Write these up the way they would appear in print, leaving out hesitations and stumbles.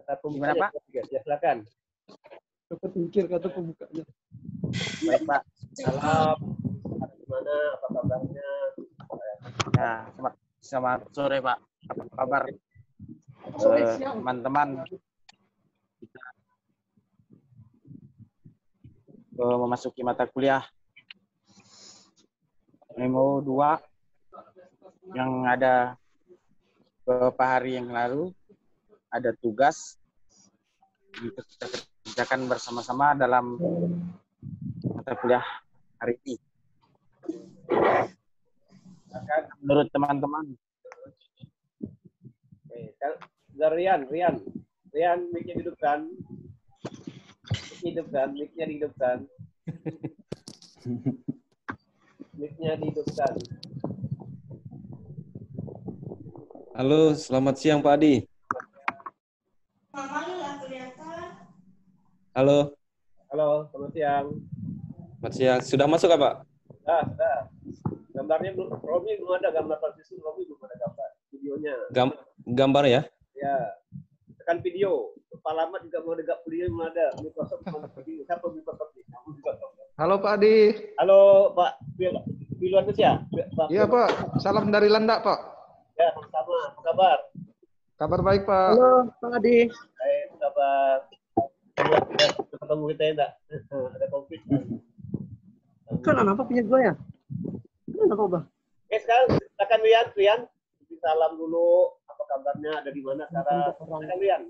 Gimana Pak? Ya, silakan. Cepat mikir kata pembukanya. Baik Pak. Salam. Gimana? Apa kabarnya? Ya, selamat sore Pak. Apa kabar? Teman-teman. Kita memasuki mata kuliah Memo 2 yang ada beberapa hari yang lalu ada tugas untuk kita kerjakan bersama-sama dalam mata kuliah hari ini. Menurut teman-teman. Rian, mic-nya dihidupkan. Mic-nya dihidupkan. Halo, selamat siang Pak Adi. Halo. Halo, selamat siang. Selamat siang. Sudah masuk Pak? Sudah. Gambarnya Romi belum ada, gambar transisi Romi belum ada gambar. Videonya. Gambar ya? Ya. Tekan video. Alamat juga mau dekat video belum ada. Microsoft mau video. Siapa Microsoft ini? Halo Pak Adi. Halo Pak Biluan ya? Iya Pak, salam dari Landak Pak. Ya, sama-sama. Apa kabar? Kabar baik Pak. Halo Pak Adi. Baik, apa kabar? Ketemu kita enggak? Ada konflik. Kan apa punya gue ya? Kenapa Pak? Oke, sekarang silakan Rian. Salam dulu. Apa kabarnya? Ada di mana sekarang? Silakan Rian.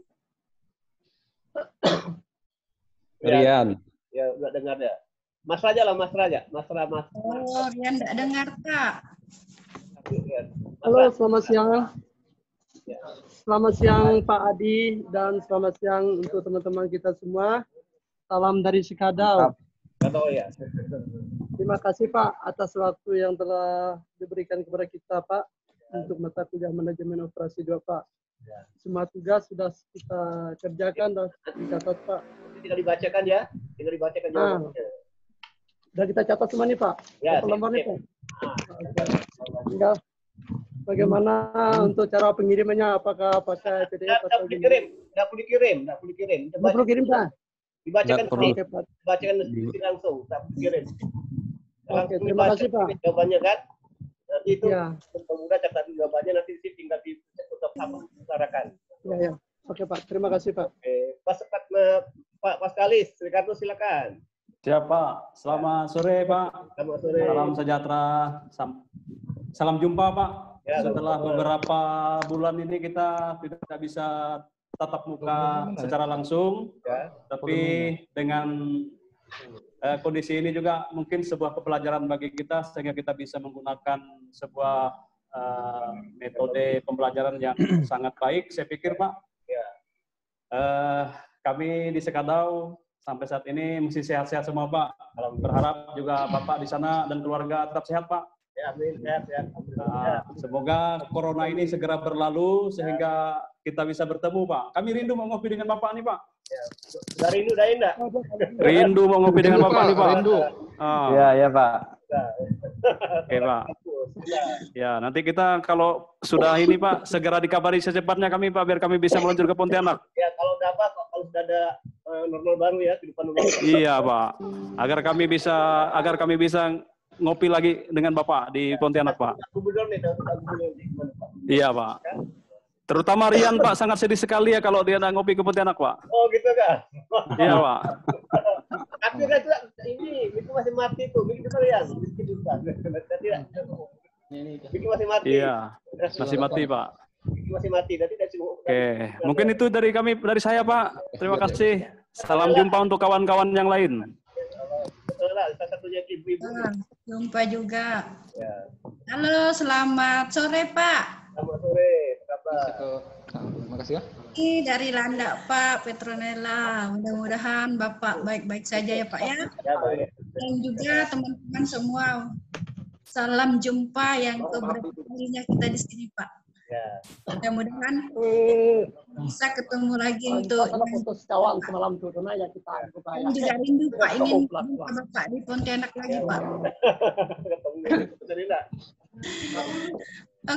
Rian. Ya, enggak dengar ya. Mas Raja. Oh, Rian enggak dengar, Kak. Halo, selamat siang. Selamat siang Pak Adi dan selamat siang untuk teman-teman kita semua. Salam dari Sekadau. Halo ya. Terima kasih Pak atas waktu yang telah diberikan kepada kita Pak untuk mata kuliah manajemen operasi 2 Pak. Semua tugas sudah kita kerjakan dan dicatat Pak. Tinggal dibacakan ya. Jawabannya. Sudah kita catat semua nih Pak. Ya, lembarnya Pak. Tinggal bagaimana untuk cara pengirimannya? Apakah pakai PDF atau Nggak perlu dikirim. Nggak perlu kirim Pak. Dibacakan Oke, Pak. langsung, tak dikirim. Oke, terima kasih Pak. Jawabannya kan. Nanti itu Ya. pemuda catat jawabannya, nanti tinggal untuk utarakan. Ya. Oke Pak, terima kasih Pak. Oke, Pak Paskalis, silakan. Siap Pak, selamat sore Pak. Selamat sore. Salam sejahtera. Salam jumpa Pak. Ya, Setelah beberapa bulan ini kita tidak bisa tatap muka secara langsung, Ya. tapi dengan kondisi ini juga mungkin sebuah pembelajaran bagi kita sehingga kita bisa menggunakan sebuah metode pembelajaran yang sangat baik. Saya pikir Pak, Ya. kami di Sekadau sampai saat ini mesti sehat-sehat semua Pak. Berharap juga Bapak di sana dan keluarga tetap sehat Pak. Ya, amin. Sehat. Semoga corona ini segera berlalu sehingga kita bisa bertemu Pak. Kami rindu mau ngopi dengan Bapak nih Pak. Ya. Udah enggak? Rindu mau ngopi dengan Bapak nih Pak. Rindu. Iya Pak. Oke Pak. Ya, nanti kita kalau sudah ini Pak, segera dikabari secepatnya kami Pak, biar kami bisa meluncur ke Pontianak. Ya, kalau sudah ada normal baru ya, kehidupan normal. Iya Pak, agar kami bisa ngopi lagi dengan Bapak di Pontianak Pak. Gubernur nih. Iya Pak. Terutama Rian Pak, sangat sedih sekali ya kalau dia ngopi ke Pontianak Pak. Oh gitu kan? Iya Pak. Tapi kan ini itu masih mati tuh, bikin kalian. Bikin masih mati. Iya, masih mati Pak. Bikin masih mati. Nanti Oke, mungkin itu dari saya Pak. Terima kasih. Salam jumpa untuk kawan-kawan yang lain. Satunya ibu-ibu. Jumpa juga. Ya. Halo, selamat sore Pak. Selamat sore. Apa kabar? Terima kasih ya. Ini dari Landak Pak Petronella. Mudah-mudahan Bapak baik-baik saja ya Pak ya. Ya, baik. Dan juga teman-teman semua. Salam jumpa yang keberapa kalinya kita di sini Pak. Ya. Mudah-mudahan bisa ketemu lagi untuk foto kawan semalam tuh ya kita. yang juga rindu Pak, ingin jumpa Bapak di Pontianak lagi Pak.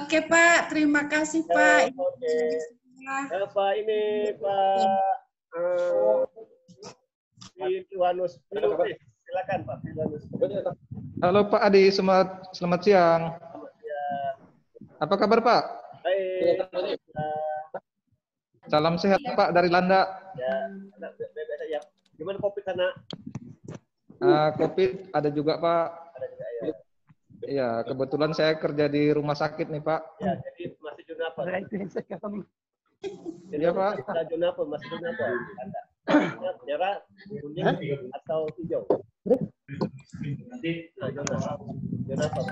Oke Pak, terima kasih Pak. Oke. Pak ini Pak Silwanus. Silakan Pak Silwanus. Halo Pak Adi, selamat siang. Apa kabar Pak? Baik. Salam sehat Pak dari Landa. Ya, ya. Gimana COVID sana? COVID ada juga Pak. Ada juga ya. Iya, kebetulan saya kerja di rumah sakit nih Pak. Ya, jadi masih Junapa. Iya Pak. Junapa, masih Junapa. Ada. Merah, kuning, atau hijau? Junapa.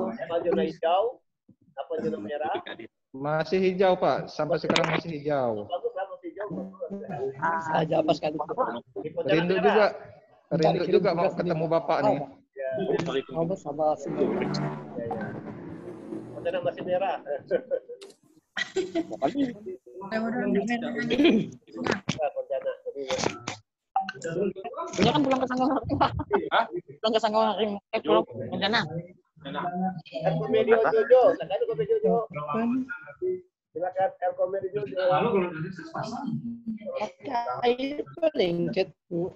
Apa zona hijau? Apa zona merah? Masih hijau Pak, sampai sekarang masih hijau. Bagus, hijau. Saja apa sekali. Rindu juga mau ketemu Bapak nih. Kamu sama semua. Pontianak masih merah. Punya kan pulang ke Sanggar. Pulang ke Sanggar pulang rencana. Elkomedio Jojo, silakan Elkomedio Jojo. Silakan Elkomedio Jojo. Itu lengket Bu.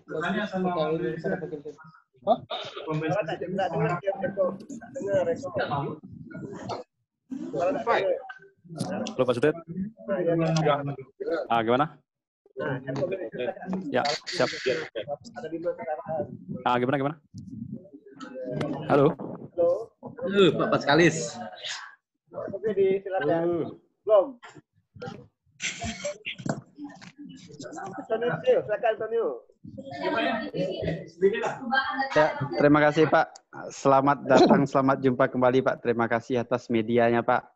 Halo Pak Sudet. Gimana? Ya, siap. Gimana? Halo. Pak Paskalis. Oke, silakan. Belum. Antonio, silakan Antonio. Ya, terima kasih Pak. Selamat datang, selamat jumpa kembali Pak. Terima kasih atas medianya Pak.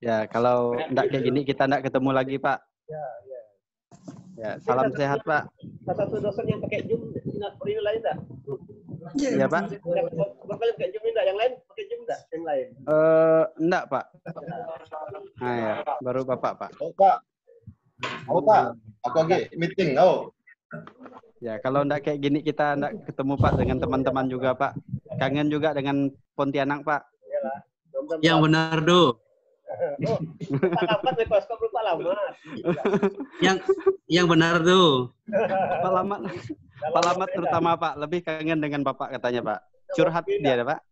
Ya, kalau enggak kayak gini kita enggak ketemu lagi Pak. Ya, salam sehat Pak. Salah satu dosen yang pakai Zoom, ini lain enggak? Iya Pak. Berkali pakai Zoom enggak? Yang lain pakai Zoom enggak? Yang lain? Enggak Pak. Nah ya, baru Bapak Pak. Oh Pak. Oh Pak, aku lagi meeting. Oh. Ya, kalau enggak kayak gini kita enggak ketemu Pak dengan teman-teman juga Pak. Kangen juga dengan Pontianak Pak. Yang benar do. Alamat mikroskop lupa alamat. Yang benar do. Alamat terutama Pak, lebih kangen dengan Bapak katanya Pak. Curhat dia Pak.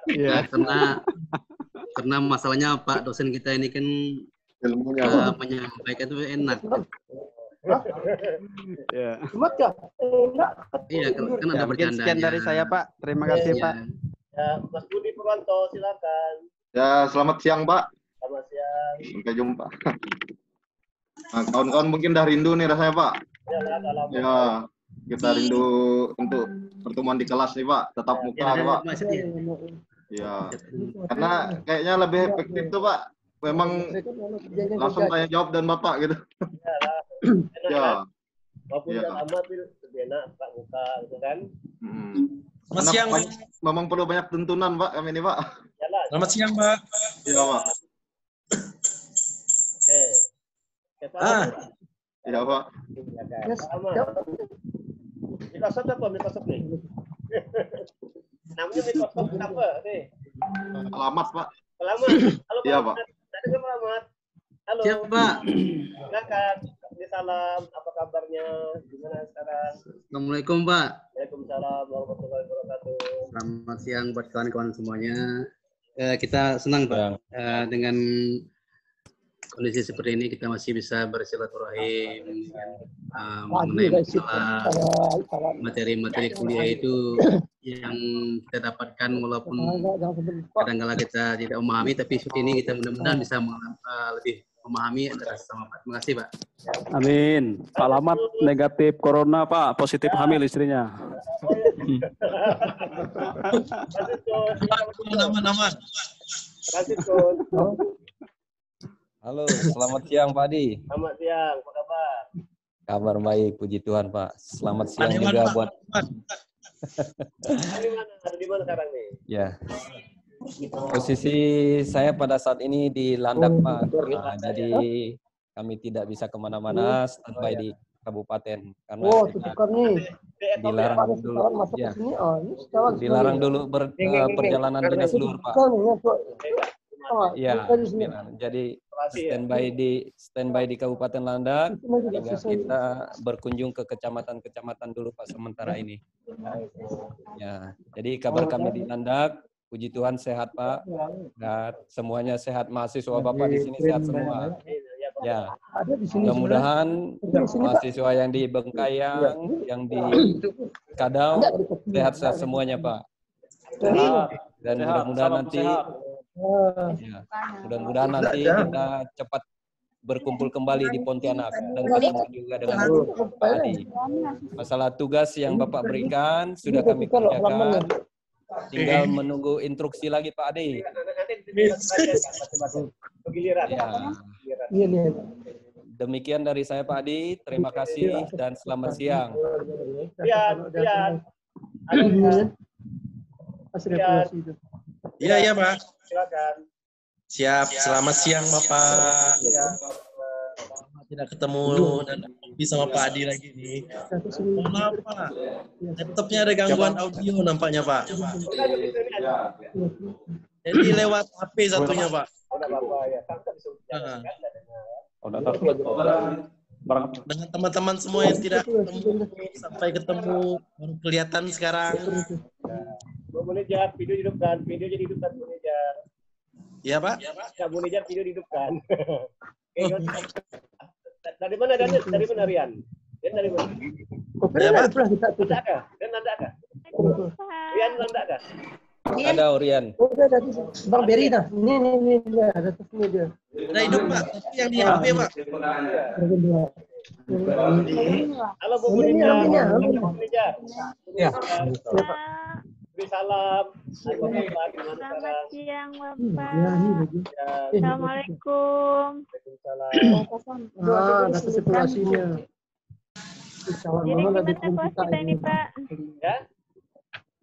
Ya, karena masalahnya Pak dosen kita ini kan menyampaikan itu enak. Ya. Iya, kan ada bercandanya. Sekian dari saya Pak. Terima kasih Pak. Ya, Mas Budi Purwanto silakan. Ya, selamat siang Pak. Selamat siang. Sampai jumpa. Nah, kawan-kawan mungkin dah rindu nih rasanya Pak. Ya, kita rindu untuk pertemuan di kelas nih Pak. Tetap muka nih Pak. Ya, karena kayaknya lebih efektif tuh Pak. Memang langsung tanya jawab dan Bapak gitu. Ya. Walaupun alamat lebih enak Pak muka gitu kan. Selamat siang. Memang perlu banyak tuntunan Pak kami ini Pak. Selamat siang Pak. Iya Pak. Iya Pak. Microsoft apa Microsoft nih? Namanya Microsoft apa nih? Alamat Pak. Alamat. Halo Pak. Iya Pak. Tadi kan alamat. Halo. Siapa? Silakan. Salam. Apa kabarnya? Gimana sekarang? Assalamualaikum Pak. Waalaikumsalam warahmatullahi wabarakatuh. Selamat siang buat kawan-kawan semuanya. Kita senang Pak dengan kondisi seperti ini kita masih bisa bersilaturahim mengenai masalah materi-materi kuliah itu yang kita dapatkan walaupun kadang-kala kita tidak memahami, tapi seperti ini kita mudah-mudahan bisa lebih memahami antara sesama Pak. Terima kasih Pak. Amin. Pak Lamat negatif corona Pak, positif hamil istrinya. Nama-nama. Halo, selamat siang Pak Adi. Selamat siang, apa kabar? Kabar baik, puji Tuhan Pak. Selamat siang juga buat. Ada di mana sekarang nih? Ya. Posisi saya pada saat ini di Landak Pak. Nah, jadi kami tidak bisa kemana-mana, standby di kabupaten karena dilarang dulu. Ya. Dilarang dulu perjalanan dinas dulu Pak. Ya, jadi standby di Kabupaten Landak hingga kita berkunjung ke kecamatan-kecamatan dulu Pak sementara ini. Ya, jadi kabar kami di Landak, puji Tuhan sehat Pak, dan semuanya sehat, mahasiswa Bapak di sini sehat semua. Ya, mudah-mudahan mahasiswa yang di Bengkayang, yang di Kadau sehat-sehat semuanya Pak. Dan mudah-mudahan nanti, ya, mudah-mudahan nanti kita cepat berkumpul kembali di Pontianak dan ketemu juga dengan Pak Adi. Masalah tugas yang Bapak berikan sudah kami kerjakan, tinggal menunggu instruksi lagi Pak Adi. Ya. Demikian dari saya Pak Adi, terima kasih dan selamat siang. Iya, Pak. Silakan. Siap. Selamat siang, Bapak. Tidak ketemu dan sama Pak Adi lagi nih. Mohon maaf, Pak. Laptopnya ada gangguan audio nampaknya, Pak. Jadi lewat HP satunya, Pak. Dengan teman-teman semua yang tidak ketemu sampai ketemu baru kelihatan sekarang. Bu Munijar, video dihidupkan, video jadi hidupkan Bu Munijar. Iya Pak. Kak Bu Munijar video dihidupkan. Dari mana dan dari mana Rian? Dan dari mana? Ya Pak. Ada kah? Dan ada kah? Rian ada kah? Ada Orian. Bang Beri dah. Ini dia, ada ini dia. Nah hidup Pak, tapi yang di HP Pak. Halo Bu Munijar. Ya. Beri salam. Selamat siang Bapak. Assalamualaikum. Data sirkulasinya. Jadi gimana kelas kita ini Pak? Ya.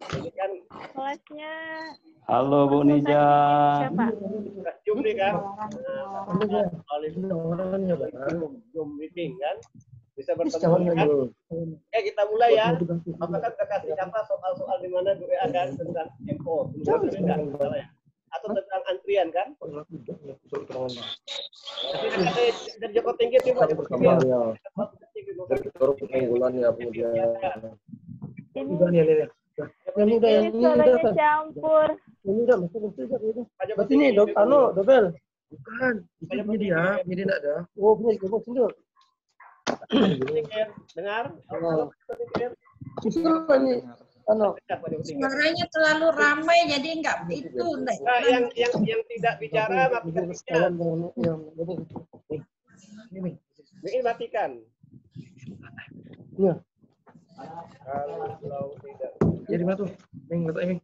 Ini kan kelasnya. Halo Bu Nija. Siapa? Zoom nih kan. Zoom meeting kan. Bisa bertemu kan. Oke, kita mulai ya. Apakah kita kasih kata soal-soal di mana gue akan tentang info, atau tentang antrian kan? Dari Joko Tinggi coba Joko Tinggi. Ini suaranya campur. Ini udah masuk ini Dobel. Bukan. Ini dia, ini enggak ada. Oh, punya sendiri. Dengar? Suaranya terlalu ramai jadi enggak itu. Nah, yang tidak bicara matikan. Ini matikan. Iya. Kalau tidak. Jadi mana tuh? Ini.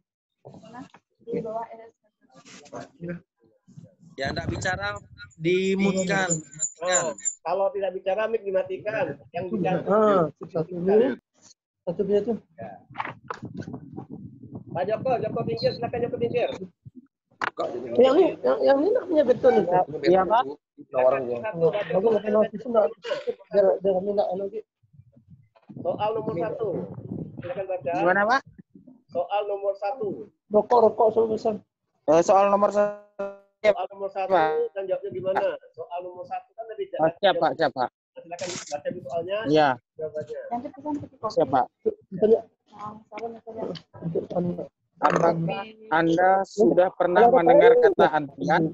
Ya enggak bicara dimutkan. Oh, kalau tidak bicara mic dimatikan. Yang bicara. Satu dia tuh. Pak Joko Tingkir, silakan Joko Tingkir. Yang ini nak punya betul nih. Iya, Pak. Bagus kenal sih enggak. Dia minta lagi. Soal nomor 1. Silakan baca. Gimana, Pak? Soal nomor 1. Rokok selesai. Soal nomor 1. Soal nomor 1 dan jawabnya gimana? Soal nomor 1 kan tadi siap Pak. Silakan baca di soalnya. Iya. Jawabannya. Siap Pak. Apakah Anda sudah pernah mendengar kata antrian?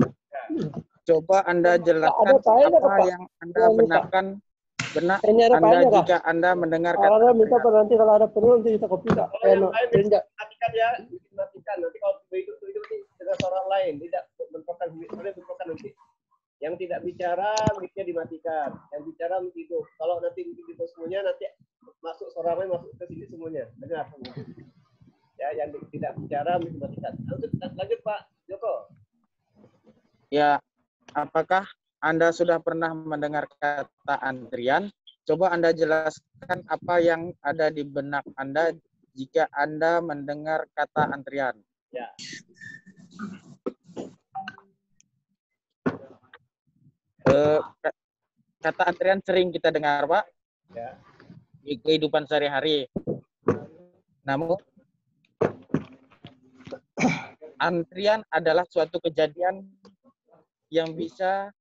Coba Anda jelaskan apa yang Anda benarkan benar Anda jika Anda mendengar kata minta nanti kalau ada perlu nanti kita kopi tak. Matikan ya, matikan. Nanti kalau itu dengan orang lain tidak bentrokan nanti. Yang tidak bicara mic-nya dimatikan. Yang bicara mic hidup. Kalau nanti mic hidup semuanya nanti masuk suara lain masuk ke sini semuanya. Dengar. Ya, yang tidak bicara mic dimatikan. Lanjut Pak Joko. Ya, apakah Anda sudah pernah mendengar kata antrian? Coba Anda jelaskan apa yang ada di benak Anda jika Anda mendengar kata antrian. Ya. Kata antrian sering kita dengar, Pak. Ya. Di kehidupan sehari-hari. Namun, antrian adalah suatu kejadian yang bisa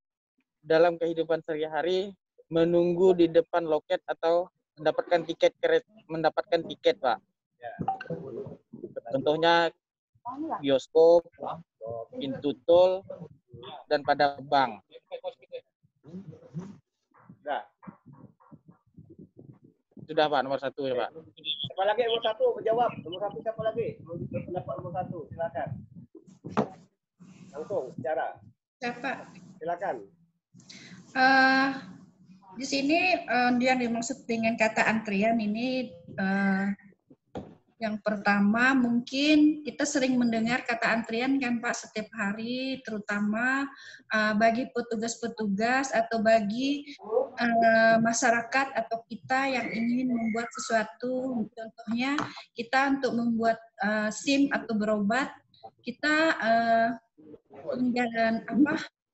dalam kehidupan sehari-hari menunggu di depan loket atau mendapatkan tiket, Pak. Contohnya bioskop, pintu tol, dan pada bank. Sudah Pak, nomor 1 ya Pak. Siapa lagi nomor 1 menjawab? Nomor 1 siapa lagi? Pendapat nomor 1, silakan. Langsung bicara. Siapa? Silakan. Di sini yang dimaksud dengan kata antrian ini yang pertama mungkin kita sering mendengar kata antrian kan Pak setiap hari, terutama bagi petugas-petugas atau bagi masyarakat atau kita yang ingin membuat sesuatu. Contohnya kita untuk membuat SIM atau berobat, kita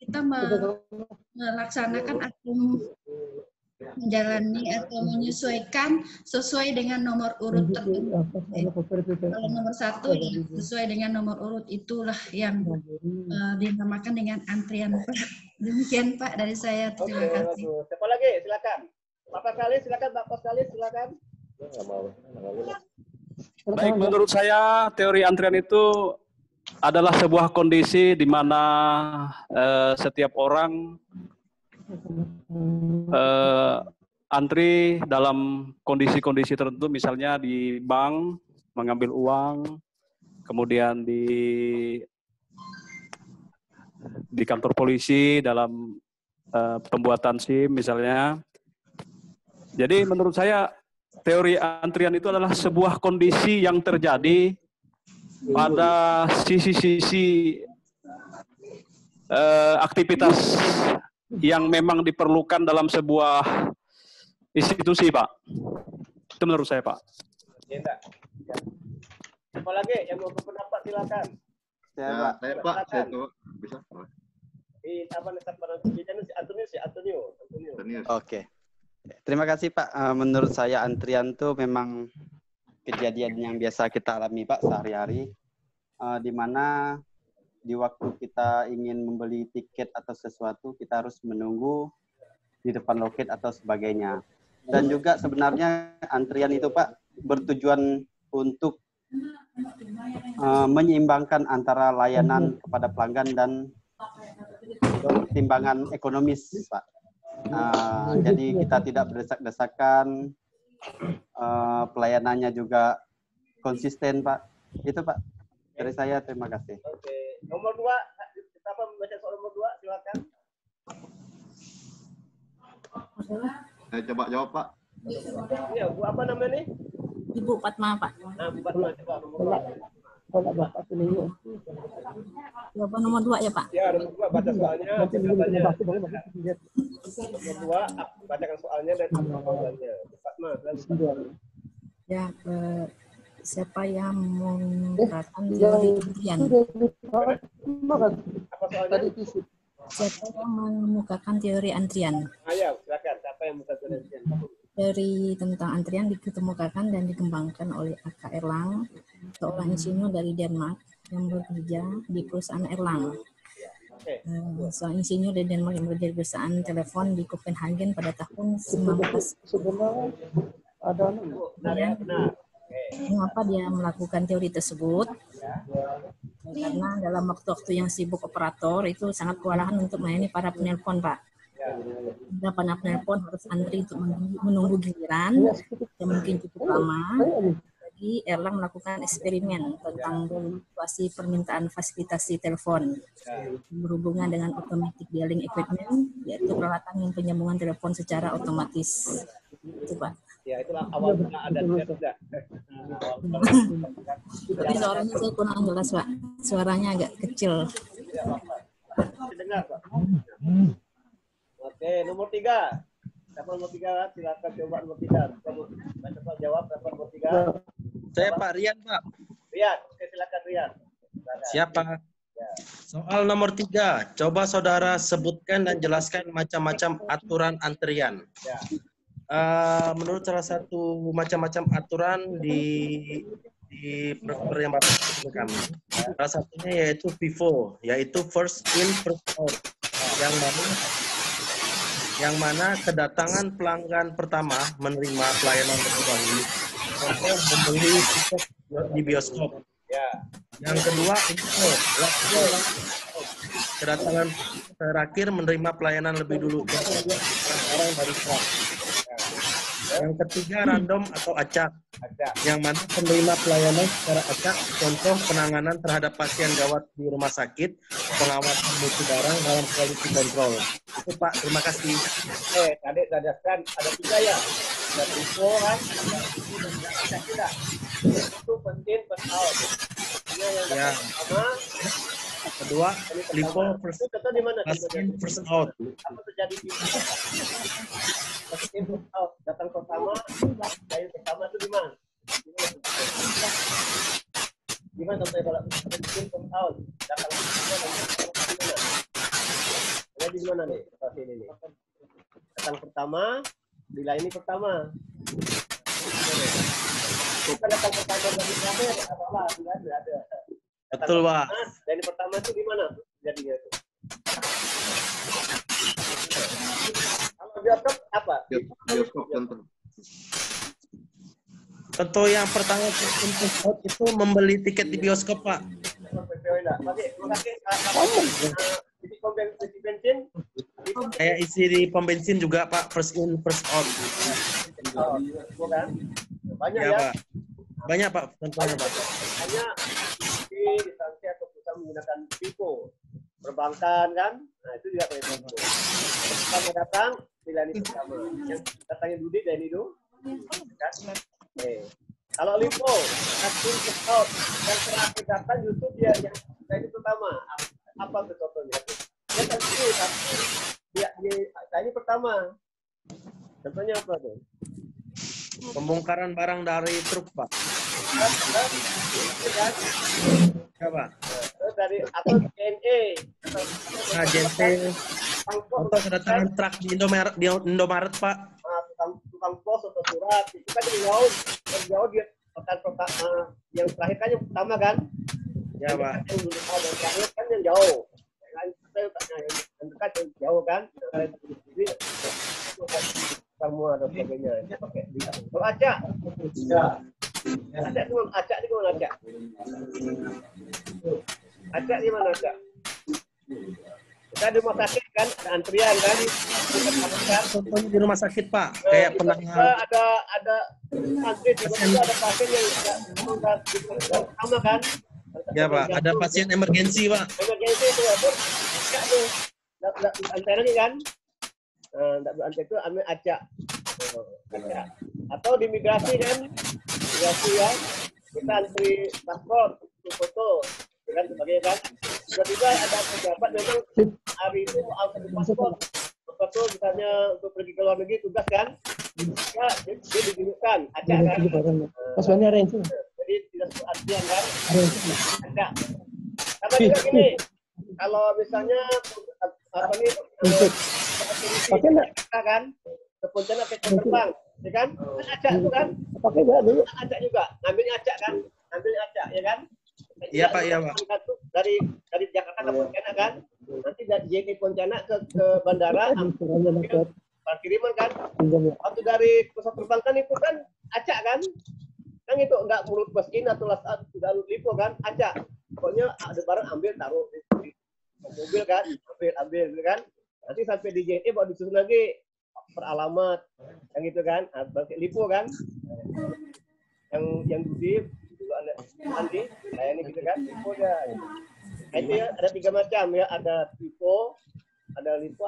kita melaksanakan atau menjalani atau menyesuaikan sesuai dengan nomor urut tertentu. Kalau nomor 1 ya sesuai dengan nomor urut, itulah yang dinamakan dengan antrian Pak. Demikian Pak dari saya. Terima kasih. Siapa lagi? Silakan. Pak Pascalis, silakan. Pak Pascalis, silakan. Baik, menurut saya teori antrian itu adalah sebuah kondisi di mana setiap orang antri dalam kondisi-kondisi tertentu, misalnya di bank mengambil uang, kemudian di kantor polisi dalam pembuatan SIM misalnya. Jadi menurut saya teori antrian itu adalah sebuah kondisi yang terjadi pada sisi-sisi aktivitas yang memang diperlukan dalam sebuah institusi, Pak. Itu menurut saya, Pak. Siapa lagi yang mau berpendapat, silakan. Saya, Pak. Saya tuh bisa. Antonio. Oke. Terima kasih, Pak. Menurut saya antrian itu memang kejadian yang biasa kita alami, Pak, sehari-hari. Di mana di waktu kita ingin membeli tiket atau sesuatu, kita harus menunggu di depan loket atau sebagainya. Dan juga sebenarnya antrian itu, Pak, bertujuan untuk menyeimbangkan antara layanan kepada pelanggan dan pertimbangan ekonomis, Pak. Jadi kita tidak berdesak-desakan, pelayanannya juga konsisten, Pak. Itu, Pak. Dari saya, terima kasih. Oke. Nomor 2, kita membaca soal nomor 2, silakan. Saya coba jawab, Pak. Iya, Bu apa namanya nih? Ibu Fatma, Pak. Nah, Bu Fatma, coba nomor 2. Jawaban nomor 2 ya, Pak? Ya, nomor 2, baca soalnya. Nomor 2, bacakan soalnya dan jawabannya. Bu Fatma, Ya, siapa yang menggunakan teori antrian? Apa soalnya? Siapa yang mengemukakan teori antrian? Ayo, silakan. Siapa yang mengemukakan teori antrian? Teori tentang antrian dikemukakan dan dikembangkan oleh A.K. Erlang, seorang insinyur dari Denmark yang bekerja di perusahaan Erlang. Seorang insinyur dari Denmark yang bekerja di perusahaan telepon di Copenhagen pada tahun 19. Mengapa dia melakukan teori tersebut? Karena dalam waktu-waktu yang sibuk operator itu sangat kewalahan untuk melayani para penelpon, Pak. Dan para penelpon harus antri untuk menunggu giliran yang mungkin cukup lama. Jadi Erlang melakukan eksperimen tentang situasi permintaan fasilitasi telepon berhubungan dengan automatic dialing equipment, yaitu peralatan yang penyambungan telepon secara otomatis. Itu, Pak. Ya, itulah awal mula ada sudah. Tapi suaranya saya kurang jelas, Pak. Suaranya agak kecil. Dengar, Pak. Oke, nomor 3. Siapa nomor 3? Silakan coba nomor 3. Baca jawab siapa nomor 3? Saya Pak Rian, Pak. Rian, oke, silakan Rian. Siapa? Soal nomor 3. Coba saudara sebutkan dan jelaskan macam-macam aturan antrian. Menurut salah satu macam-macam aturan di prosedur yang Bapak sebutkan kami. Salah satunya yaitu FIFO, yaitu first in first out. yang mana kedatangan pelanggan pertama menerima pelayanan terlebih dahulu, contoh membeli tiket di bioskop. Yang kedua itu kedatangan terakhir menerima pelayanan lebih dulu, orang dari truk. Yang ketiga random atau acak, yang mana penerima pelayanan secara acak, contoh penanganan terhadap pasien gawat di rumah sakit, pengawasan mutu barang dalam quality control. Itu Pak, terima kasih. Tadi jelaskan ada 3 ya, ada info kan, ada tidak. Itu penting first out. Ya. Kedua, lipo first out. Apa terjadi di first out? Datang pertama, dari pertama itu di mana? Gimana contohnya kalau first out? Datang pertama, jadi di mana nih? Ini nih. Datang pertama, bila ini pertama. Kita datang pertama dari terakhir, apa-apa, tidak ada. Betul, Pak. Dan yang pertama itu di mana jadinya itu? Kalau bioskop apa? Bioskop contoh. Contoh yang pertama itu membeli tiket di bioskop, Pak. Isi bensin? Kayak isi di pom bensin juga, Pak. First in, first out. Banyak ya, ya? Pak. Banyak, Pak. Contohnya, Pak. Hanya di instansi atau perusahaan menggunakan FIFO. Perbankan kan? Nah, itu juga pakai FIFO. Pertama datang, pilihan ini pertama. Yang datangnya dulu dan itu. Kan? Kalau LIPO, kasih out, yang terakhir datang justru dia yang ini pertama. Apa itu contohnya? Dia kasih, tapi ini pertama. Contohnya apa tuh? Pembongkaran barang dari truk, Pak. Ya, Pak. Dari atau JNE. Nah, JNE. Contoh kedatangan truk di Indomaret, Pak. Tukang pos atau surat itu kan jauh dia pertama yang terakhir kan yang pertama kan ya Pak yang terakhir kan yang jauh yang dekat yang jauh kan jadi semua dan sebagainya pakai kalau acak acak itu acak di mana acak acak di mana acak kita di rumah sakit kan ada antrian kan contohnya di rumah sakit Pak kayak penanganan ada antri tiba-tiba ada pasien yang sama kan ya Pak ada pasien emergensi Pak emergensi itu ya tuh antara ini kan antara itu ambil acak atau di migrasi kan migrasi ya kita antri paspor foto kan sebagainya kan tiba-tiba ada pejabat memang hari itu mau angkat paspor betul misalnya untuk pergi ke luar negeri tugas kan ya dia ditunjukkan acak kan paspornya ada yang jadi tidak antrian kan acak sama juga gini kalau misalnya apa nih pakai enggak kan kepuncaknya pakai terbang ya kan acak itu kan pakai enggak dulu acak juga ngambilnya acak kan ngambilnya acak ya kan iya Pak, iya Pak. Dari Jakarta ke Pontianak kan, nanti dari JT Pontianak ke bandara, kiriman kan. Waktu dari pusat perbankan itu kan acak kan, itu nggak mulut mesin atau sudah lipo kan, acak. Pokoknya ada barang ambil taruh di mobil kan, ambil kan. Nanti sampai di JT baru disusun lagi peralamat, yang itu kan, lipo kan, yang di nanti ini gitu kan lipo ya itu ya ada 3 macam ya ada lipo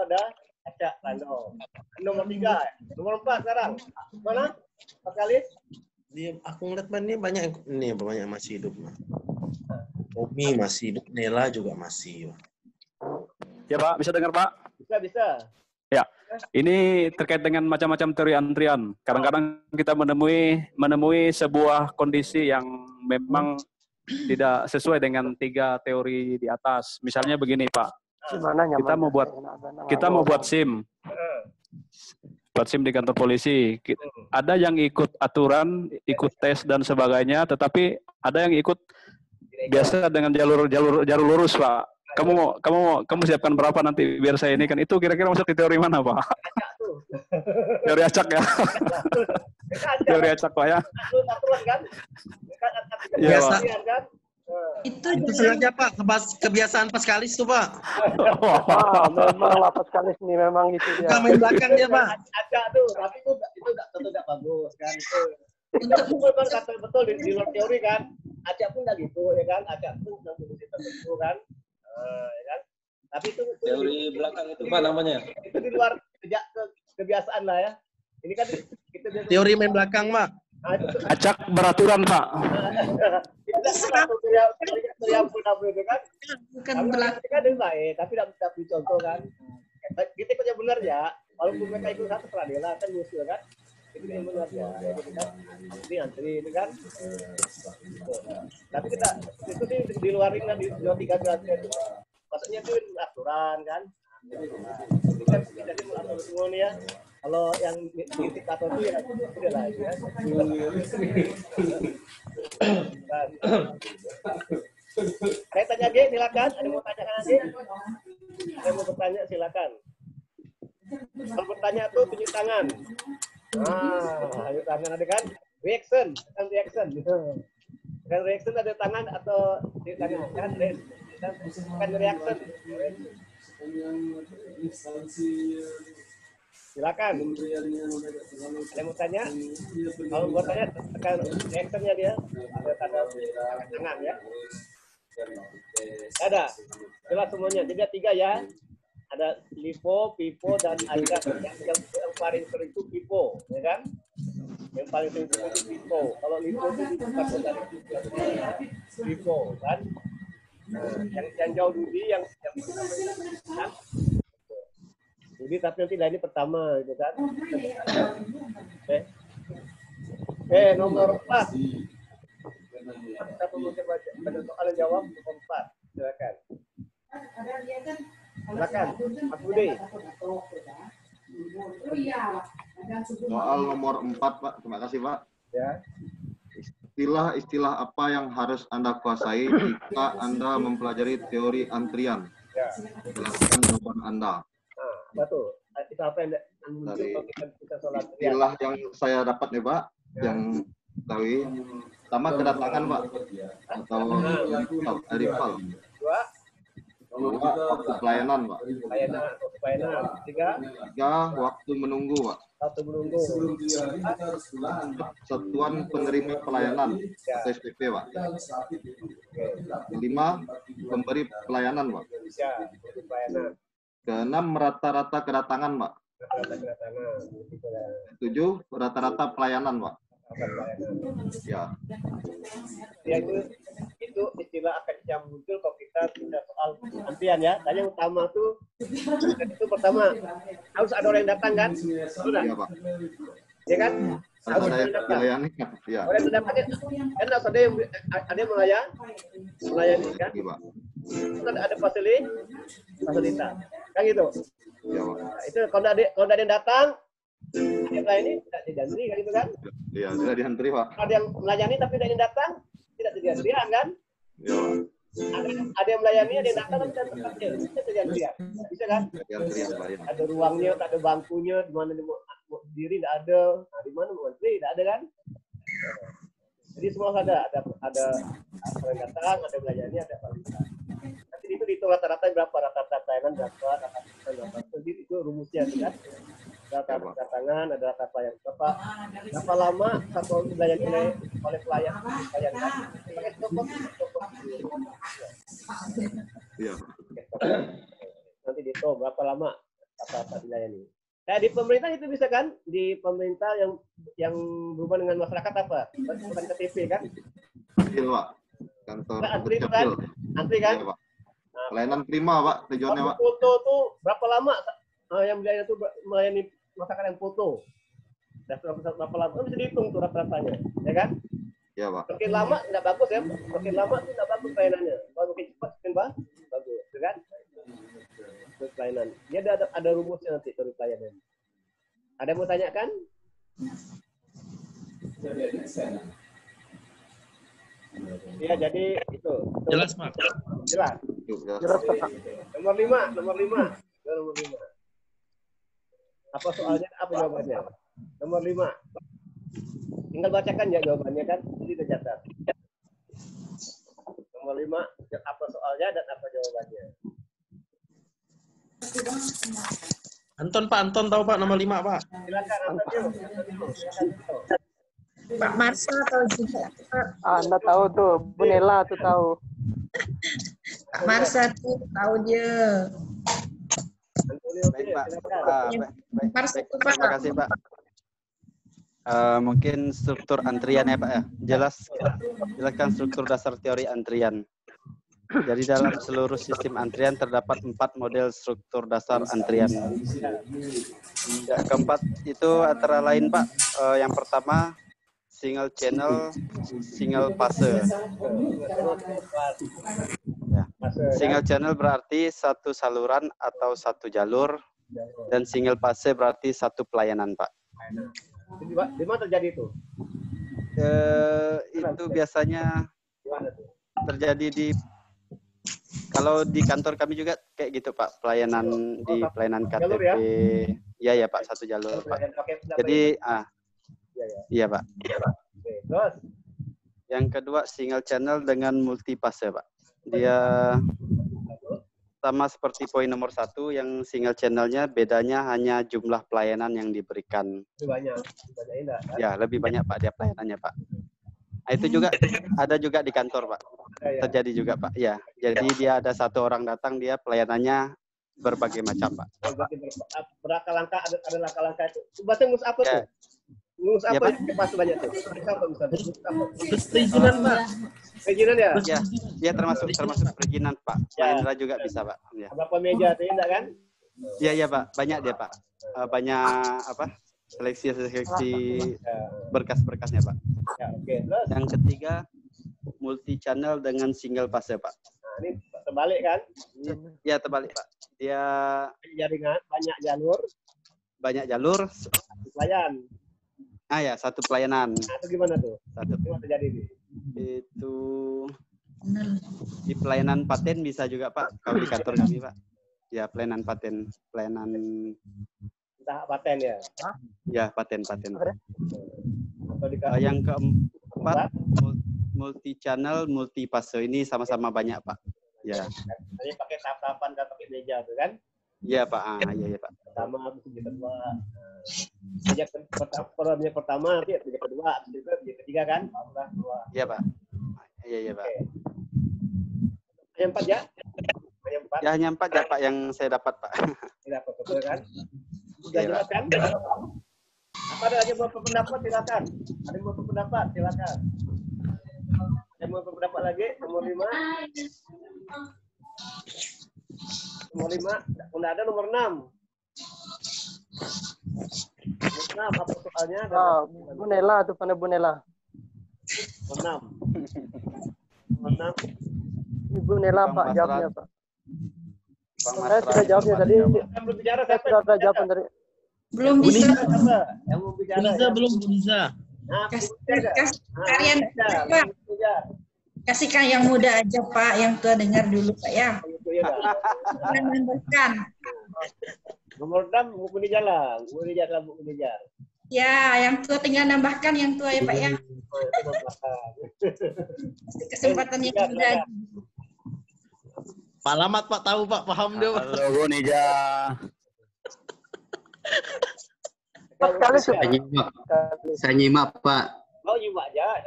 ada acak random nomor 3 nomor 4 sekarang mana Pak Kalis aku ngeliat ini banyak masih hidup Omi masih hidup Nela juga masih ya Pak bisa dengar Pak bisa ya ini terkait dengan macam-macam teori antrian kadang-kadang kita menemui sebuah kondisi yang memang tidak sesuai dengan 3 teori di atas. Misalnya begini, Pak. Kita mau buat SIM. Buat SIM di kantor polisi. Ada yang ikut aturan, ikut tes dan sebagainya, tetapi ada yang ikut biasa dengan jalur lurus, Pak. kamu siapkan berapa nanti biar saya ini kan itu kira-kira masuk di teori mana Pak? Teori acak ya. Teori acak Pak ya. Biasa. Itu sengaja Pak, kebiasaan Paskalis tuh Pak. Memang lah Paskalis nih memang itu dia. Bukan main belakang dia Pak. Acak tuh, tapi itu tidak bagus kan itu. Itu memang kata betul di luar teori kan. Acak pun nggak gitu ya kan. Acak pun nggak begitu tertentu kan. Ya kan. Tapi itu teori belakang itu Pak namanya. Itu di luar kebiasaan lah ya. Ini kan kita teori main belakang Pak. Acak beraturan Pak. Bukan belakang kan baik, tapi tidak dicontoh kan. Kita kerja benar ya. Walaupun mereka ikut satu peradilan kan musuh kan. Itu yang benar ya. Ini antri itu kan. Tapi kita itu sih di luar ini di 3 itu. Maksudnya itu aturan kan. Jadi atur semua nih ya. Kalau yang indikator itu ya udah lah ya. Saya tanya G, silakan. Ada mau tanya kan G? Ada mau bertanya silakan. Kalau bertanya tuh tunjuk tangan. Tunjuk tangan ada kan? Reaction, kan reaction. Kan reaction ada tangan atau tunjuk tangan kan? Kan reaction. Silakan. Ada mau tanya? Kalau buat tanya tekan reactionnya dia ada tanda tangan ya. Ada. Jelas semuanya. Jadi ada 3 ya. Ada LIFO, PIFO dan AJAK. Yang paling sering itu PIFO, ya kan? Yang paling sering itu PIFO. Kalau LIFO itu bukan dari PIFO kan? Yang jauh Dudi yang kan? Jadi tapi nanti ini pertama gitu kan. Nomor 4. Kita perlu pada soal jawab nomor 4. Silakan. Silakan. Mas Budi. Soal nomor 4 Pak. Terima kasih Pak. Ya. Istilah-istilah apa yang harus Anda kuasai jika Anda mempelajari teori antrian? Jelaskan jawaban Anda. Betul. Itu apa yang dari istilah yang saya dapat nih Pak, yang tahu pertama kedatangan Pak atau rival. Dua waktu pelayanan Pak. Pelayanan. Tiga waktu menunggu Pak. Waktu menunggu. Satuan penerima pelayanan atau SPP Pak. 5 pemberi pelayanan Pak. Pelayanan. Ke-6 rata-rata kedatangan, Pak. 7 rata-rata pelayanan, Pak. Ya. Ya itu istilah akan yang muncul kalau kita tidak soal antrian ya. Tadi yang utama tuh itu pertama harus ada orang yang datang kan? Sudah. Iya, Pak. Ya kan? Harus ada yang melayani. Ya. Orang yang datang kan ada yang melayani kan? Iya, Pak. Ada fasilitas. Kan gitu. Iya, Pak. Nah, itu kalau ada yang datang, ada yang melayani tidak diantri kan gitu kan? Iya, tidak diantri, Pak. Ada yang melayani tapi tidak yang datang, tidak diantrian kan? Iya, Pak. Ada yang melayani, ada yang datang tapi tidak diantrian. Bisa kan? Diantrian, Pak. Ya. Ada ruangnya, tak ada bangkunya, di mana dia mau berdiri tidak ada, nah, di mana mau antri tidak ada kan? Jadi semua ada yang datang, ada yang melayani, ada fasilitas. Nanti itu dihitung rata-rata berapa rata-rata pelayanan berapa. Jadi itu rumusnya kan. Rata kedatangan, ada rata pelayanan berapa lama satu dilayani oleh pelayan kan? Pakai stopwatch. Iya. Nanti dihitung berapa lama apa dilayani. Nah, di pemerintah itu bisa kan? Di pemerintah yang berhubungan dengan masyarakat apa? Bukan KTP kan? Iya, Pak. Kantor antri itu kan? Antri kan? Iya, Pak. Pelayanan prima, Pak. Tujuannya, Pak. Foto tuh berapa lama yang melayani itu melayani masyarakat yang foto? Berapa lama? Bisa dihitung tuh rata-ratanya, ya kan? Iya, Pak. Makin lama tidak bagus ya. Makin lama itu tidak bagus pelayanannya. Kalau makin cepat makin bagus, ya kan? Pelayanan. Dia ada rumusnya nanti dari pelayanan. Ada yang mau tanyakan? Ya, jadi itu. Jelas, Pak. Jelas. Jelas, Pak. Nomor 5. Nomor 5. Apa soalnya, apa jawabannya? Nomor 5. Tinggal bacakan ya jawabannya kan, jadi dicatat. Nomor 5, apa soalnya dan apa jawabannya? Anton, Pak. Anton tahu, Pak, nomor 5, Pak. Silakan, Anton. Pak Marsa tahu juga. Anda tahu tuh, Bu Nela tuh tahu. Pak Marsa tuh tahu dia. Baik, Pak. Baik, terima kasih, Pak. Mungkin struktur antrian ya, Pak ya. Jelaskan struktur dasar teori antrian. Jadi dalam seluruh sistem antrian terdapat 4 model struktur dasar antrian. Ya, keempat itu antara lain, Pak. Yang pertama single channel, single fase. Ya. Single channel berarti satu saluran atau satu jalur, dan single fase berarti satu pelayanan, Pak. Di mana terjadi itu? Itu biasanya terjadi kalau di kantor kami juga kayak gitu, Pak. Pelayanan di pelayanan KTP. Ya, Pak, satu jalur, Pak. Jadi iya, Pak. Terus? Yang kedua single channel dengan multi fase, Pak. Dia sama seperti poin nomor 1, yang single channelnya bedanya hanya jumlah pelayanan yang diberikan. Lebih banyak indah, kan? Ya, lebih banyak, Pak, dia pelayanannya, Pak. Nah, itu juga ada juga di kantor, Pak. Terjadi juga, Pak. Ya, jadi dia ada satu orang datang, dia pelayanannya berbagai macam, Pak. Berangka-langkah, ada langkah-langkah itu. Bahasa ngurus apa tuh? Ngurus apa yang pas banyak tuh? Apa misalnya? Perizinan, Pak. Perizinan ya? Ya, termasuk perizinan, Pak. Mahendra juga bisa, Pak. Ya. Berapa meja tuh, enggak kan? Iya, Pak. Banyak dia, Pak. Banyak seleksi berkas-berkasnya, Pak. Ya, oke. Terus? Yang ketiga multi channel dengan single fase, Pak. Nah, ini terbalik kan? Ya, terbalik, Pak. Dia jaringan, banyak jalur. Pelayan. Ya, satu pelayanan. Nah, itu gimana tuh? Satu. Gimana terjadi ini? Itu di pelayanan paten bisa juga, Pak. Kalau di kantor kami, Pak. Ya, pelayanan paten, Entah paten ya? Ya, paten. Yang keempat multi channel, multi fase, ini sama-sama banyak, Pak. Ya. Ini pakai tahap-tahapan dan pakai meja tuh kan? Iya, Pak. Iya, Pak. Pertama, meja kedua. Meja pertama, nanti meja kedua, meja ketiga kan? Iya, Pak. Iya, Pak. Yang 4 ya? Ya, hanya 4 ya, Pak, yang saya dapat, Pak. Tidak betul kan? Sudah jelas kan? Apa ada yang mau berpendapat? Silakan. Ada yang mau berpendapat? Silakan. Yang mau berpendapat lagi? Nomor 5. Nomor 5. Udah ada nomor 6. Nomor 6, apa soalnya? Bu Nela tuh, mana Bu Nela? Nomor 6. Nomor 6. Ibu Nela, Pak, jawabnya, Pak. Saya sudah jawabnya tadi. Belum bicara, saya sudah ada jawaban dari. Belum bisa. Yang mau bicara. Belum bisa. Nah, kalian Pak. Kasihkan yang muda aja, Pak, yang tua dengar dulu, Pak ya. Jangan menambahkan. Nomor 6 Bu Nijar. Bu Nijar. Ya, yang tua tinggal nambahkan yang tua ya, Pak ya. Kesempatan yang muda. Pak Lamat, Pak, tahu, Pak, paham dia. Halo, Bu Nija. Saya nyimak, Pak. Oh, nyimak aja.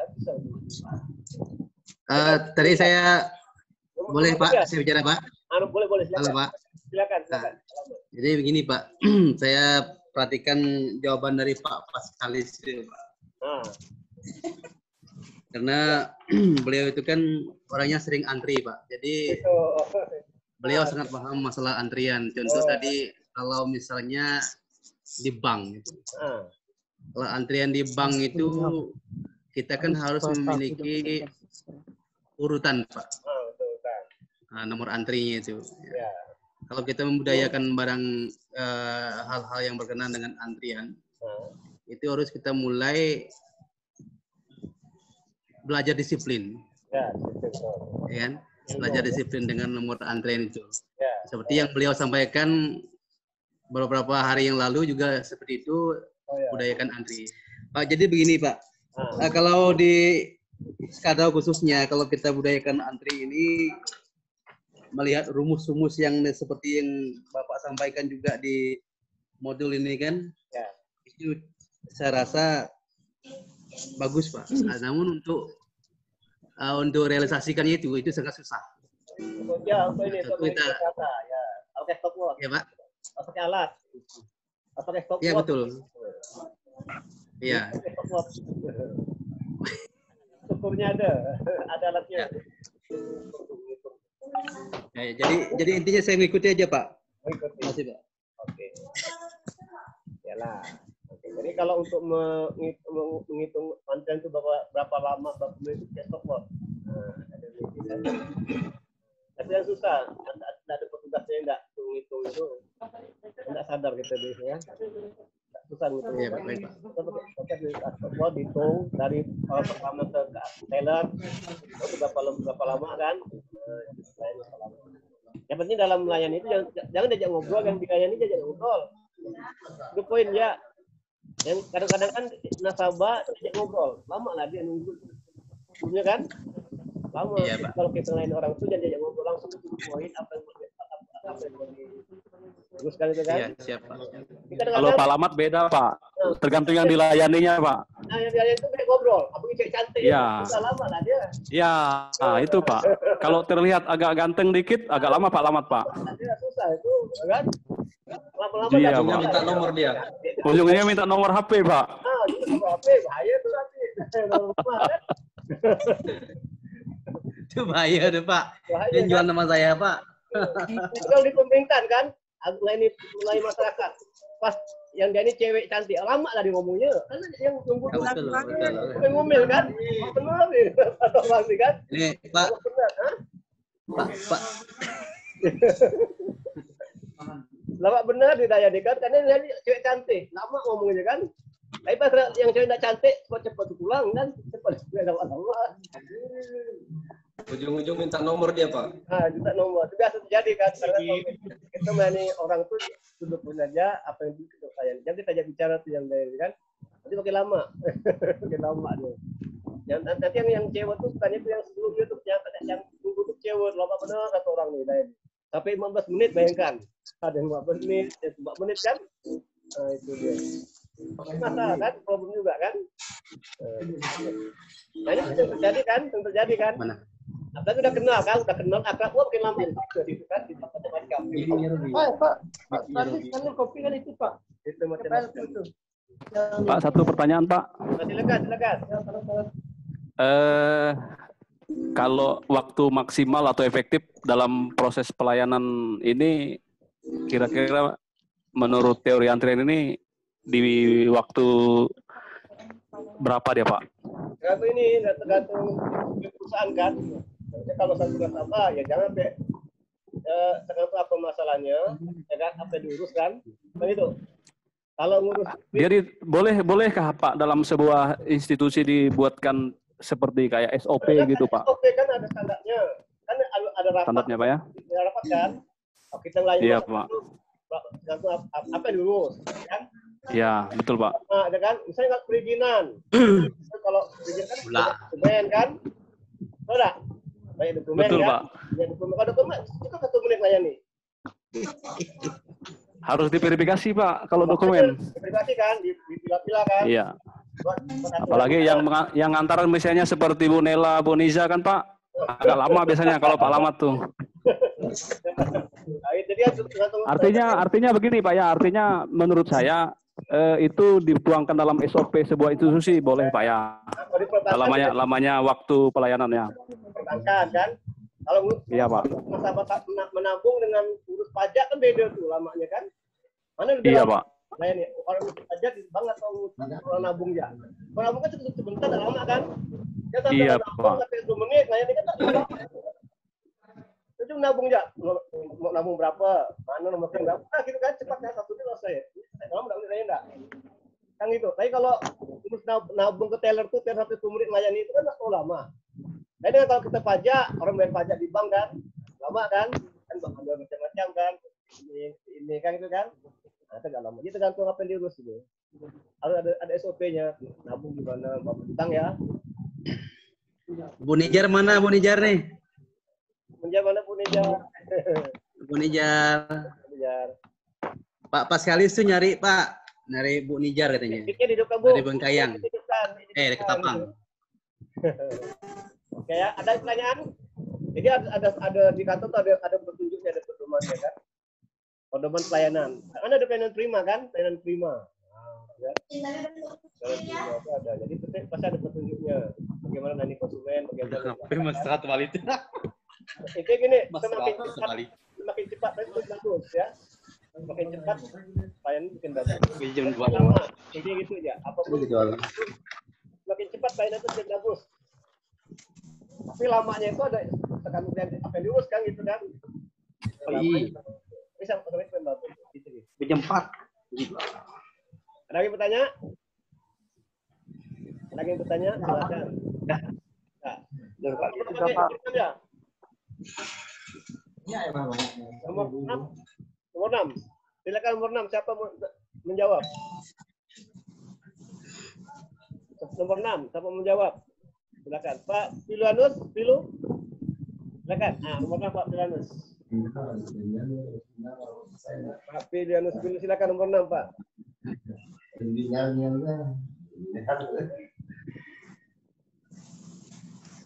Tadi saya boleh, Pak, saya bicara, Pak? Boleh, silakan. Halo, Pak. Silakan. Jadi begini, Pak. Saya perhatikan jawaban dari Pak Paskalis, Pak. Karena beliau itu kan orangnya sering antri, Pak. Jadi beliau sangat paham masalah antrian. Contoh tadi kalau misalnya di bank, kalau antrian di bank itu kita kan harus memiliki urutan, Pak. Nomor antrinya itu. Kalau kita membudayakan barang hal-hal yang berkenaan dengan antrian, itu harus kita mulai belajar disiplin. Ya, betul. Ya kan? Belajar disiplin dengan nomor antrian itu. Ya. Seperti yang beliau sampaikan beberapa hari yang lalu juga seperti itu, budayakan antri. Pak, jadi begini Pak, kalau di Skadau khususnya, kalau kita budayakan antri ini, melihat rumus-rumus yang seperti yang Bapak sampaikan juga di modul ini kan, itu saya rasa bagus Pak. Namun untuk realisasikannya itu sangat susah. Ya, untuk ini, untuk kita, ya. Pakai stopwatch. Ya Pak. Pakai alat. Pakai stopwatch. Iya betul. Iya. Ukurnya ada alatnya. Ya, jadi intinya saya mengikuti aja Pak. Mengikuti. Masih Pak. Oke. Yalah. Oke. Jadi kalau untuk menghitung antrian itu berapa lama berapa menit itu kayak stopwatch. Ada kan. Tapi yang susah, ada petugasnya yang enggak menghitung itu. Enggak sadar kita deh ya. Susah gitu. Iya, baik, Pak. Kita dihitung dari pertama ke teller itu berapa lama kan? Yang penting dalam melayani itu jangan diajak ngobrol, yang dilayani diajak ngobrol. Itu poin ya. Yang kadang-kadang kan nasabah diajak ngobrol, lama lah dia nunggu. Punya kan? Lama. Iya, Pak. Kalau kita lain orang itu jangan diajak ngobrol, langsung itu poin apa yang teruskan itu kan? Iya, siap Pak. Kalau Pak Lamat beda Pak, tergantung yang dilayaninya Pak. Nah, yang dilayani itu kayak ngobrol, apa cewek cantik, ya. Susah lama lah dia. Ya, nah, itu Pak. Kalau terlihat agak ganteng dikit, agak lama Pak Lamat Pak. Dia susah itu, kan? Lama-lama Iya, kan Pak. Minta nomor dia. Ujungnya minta nomor HP Pak. Ah, itu nomor HP, bahaya tuh nanti. Itu bahaya deh Pak. Bahaya, Yang jual kan? nama saya Pak. Kalau di pemerintahan kan, mulai masyarakat. Pas yang dia ini cewek cantik, lama lah dia ngomongnya. Kan yang nunggu Ya, betul, betul. bukan ngomel kan? Benar nih, atau pasti kan? Ini Pak. Benar, Pak. Lama benar dilayani kan? Karena dia cewek cantik, lama ngomongnya kan? Tapi pas yang cewek tidak cantik, cepat pulang kan? Cepat lama. Ujung-ujung minta nomor dia Pak. Nah, minta nomor. Itu biasa terjadi kan? Karena kalau kita melayani orang tuh duduk pun aja apa yang kita sayang. Jangan kita ajak bicara tuh yang lain kan? Nanti makin lama, makin lama tuh. Nanti yang cewek tuh bukannya tuh yang sebelumnya tuh yang dulu tuh cewek lama benar kata orang nih lain. Sampai 15 menit bayangkan. Ada yang 15 menit, 4 menit kan? Nah, itu dia. Masalah kan, problem juga kan. Nah, ini sering terjadi kan? Mana? Apalagi udah kenal akrab, makin lama itu kan di macam-macam. Pak, tadi kan kopi kan itu Pak. Itu macam-macam itu. Pak, satu pertanyaan Pak. Silakan. Kalau waktu maksimal atau efektif dalam proses pelayanan ini, kira-kira menurut teori antrian ini di waktu berapa dia Pak? Tergantung perusahaan kan. Kalau satu nasabah ya jangan tergantung apa masalahnya, ya kan? Apa yang diurus kan? Kan itu. Kalau ngurus. Jadi bolehkah Pak dalam sebuah institusi dibuatkan seperti kayak SOP gitu Pak? SOP kan ada standarnya. Kan ada rapat. Standarnya Pak ya? Ada rapat kan? Kalau kita ngelayani. Iya Pak. Tergantung apa yang diurus, kan? Iya, betul Pak. Nah, ada kan? Misalnya nggak perizinan. Kalau perizinan kan dokumen kan? Ada? Banyak dokumen betul, kan? Pak. Banyak dokumen. Kalau dokumen itu 1 menit layani. Harus diverifikasi Pak kalau dokumen. Diverifikasi kan? Dipilah-pilah kan? Iya. Apalagi yang antaran misalnya seperti Bu Nela, Bu Niza kan Pak, agak lama biasanya kalau Pak Lamat tuh. Artinya begini Pak ya, artinya menurut saya itu dituangkan dalam SOP sebuah institusi boleh Pak ya. Lamanya waktu pelayanannya. Perbankan kan? Kalau iya Pak. Nasabah menabung dengan urus pajak kan beda tuh lamanya kan? Mana lebih iya lama? Pak. Nah ini orang urus pajak banget atau orang nabung ya? Kalau nabung kan sebentar dan lama kan? Ya, iya nabung, Pak. sampai 2 menit, layani kan tak lama. Itu nabung ya? Mau nabung berapa? Mana nomor berapa? Nah gitu kan cepatnya 1 menit selesai. Lama nggak menit enggak? Kan itu. Tapi kalau urus nabung ke teller tuh teller 1 menit layani itu kan lama. Jadi kalau kita pajak, orang bayar pajak di bank kan, lama kan ada macam-macam kan, ini kan itu kan, nah, itu lama. Jadi tergantung apa yang diurus itu. Harus ada SOP-nya, nabung gimana, mau utang ya. Bu Nijar mana Bu Nijar nih? Menjar mana Bu Nijar? Bu Nijar. Pak Paskalis tuh nyari Pak, nyari Bu Nijar katanya. Dari Bengkayang. Di Ketapang. Oke ya, ada pertanyaan? Jadi ada di kantor tuh ada petunjuknya, ada pedomannya kan? Pedoman pelayanan. Kan ada pelayanan prima kan? Pelayanan prima. Ya. Pelayanan prima itu ada. Jadi pasti ada petunjuknya. Bagaimana nanti konsumen, bagaimana. Mas satu kali itu. Itu gini, semakin cepat itu bagus ya. Semakin cepat pelayanan bikin bagus. Lama, jadi gitu ya. Apapun semakin cepat pelayanan itu bikin bagus. Tapi lamanya itu ada tergantung apa yang diurus kan gitu kan. Bisa otomatis membantu gitu. Jam 4. Ada lagi pertanyaan? Ada lagi bertanya? Silakan. Nomor 6. Silakan nomor 6. Siapa menjawab? Nomor 6. Siapa menjawab? Silakan. Pak Piluanus, Pilu. Silakan. Nomor 6 Pak Piluanus. Pak Piluanus, Pilu silakan nomor 6, Pak.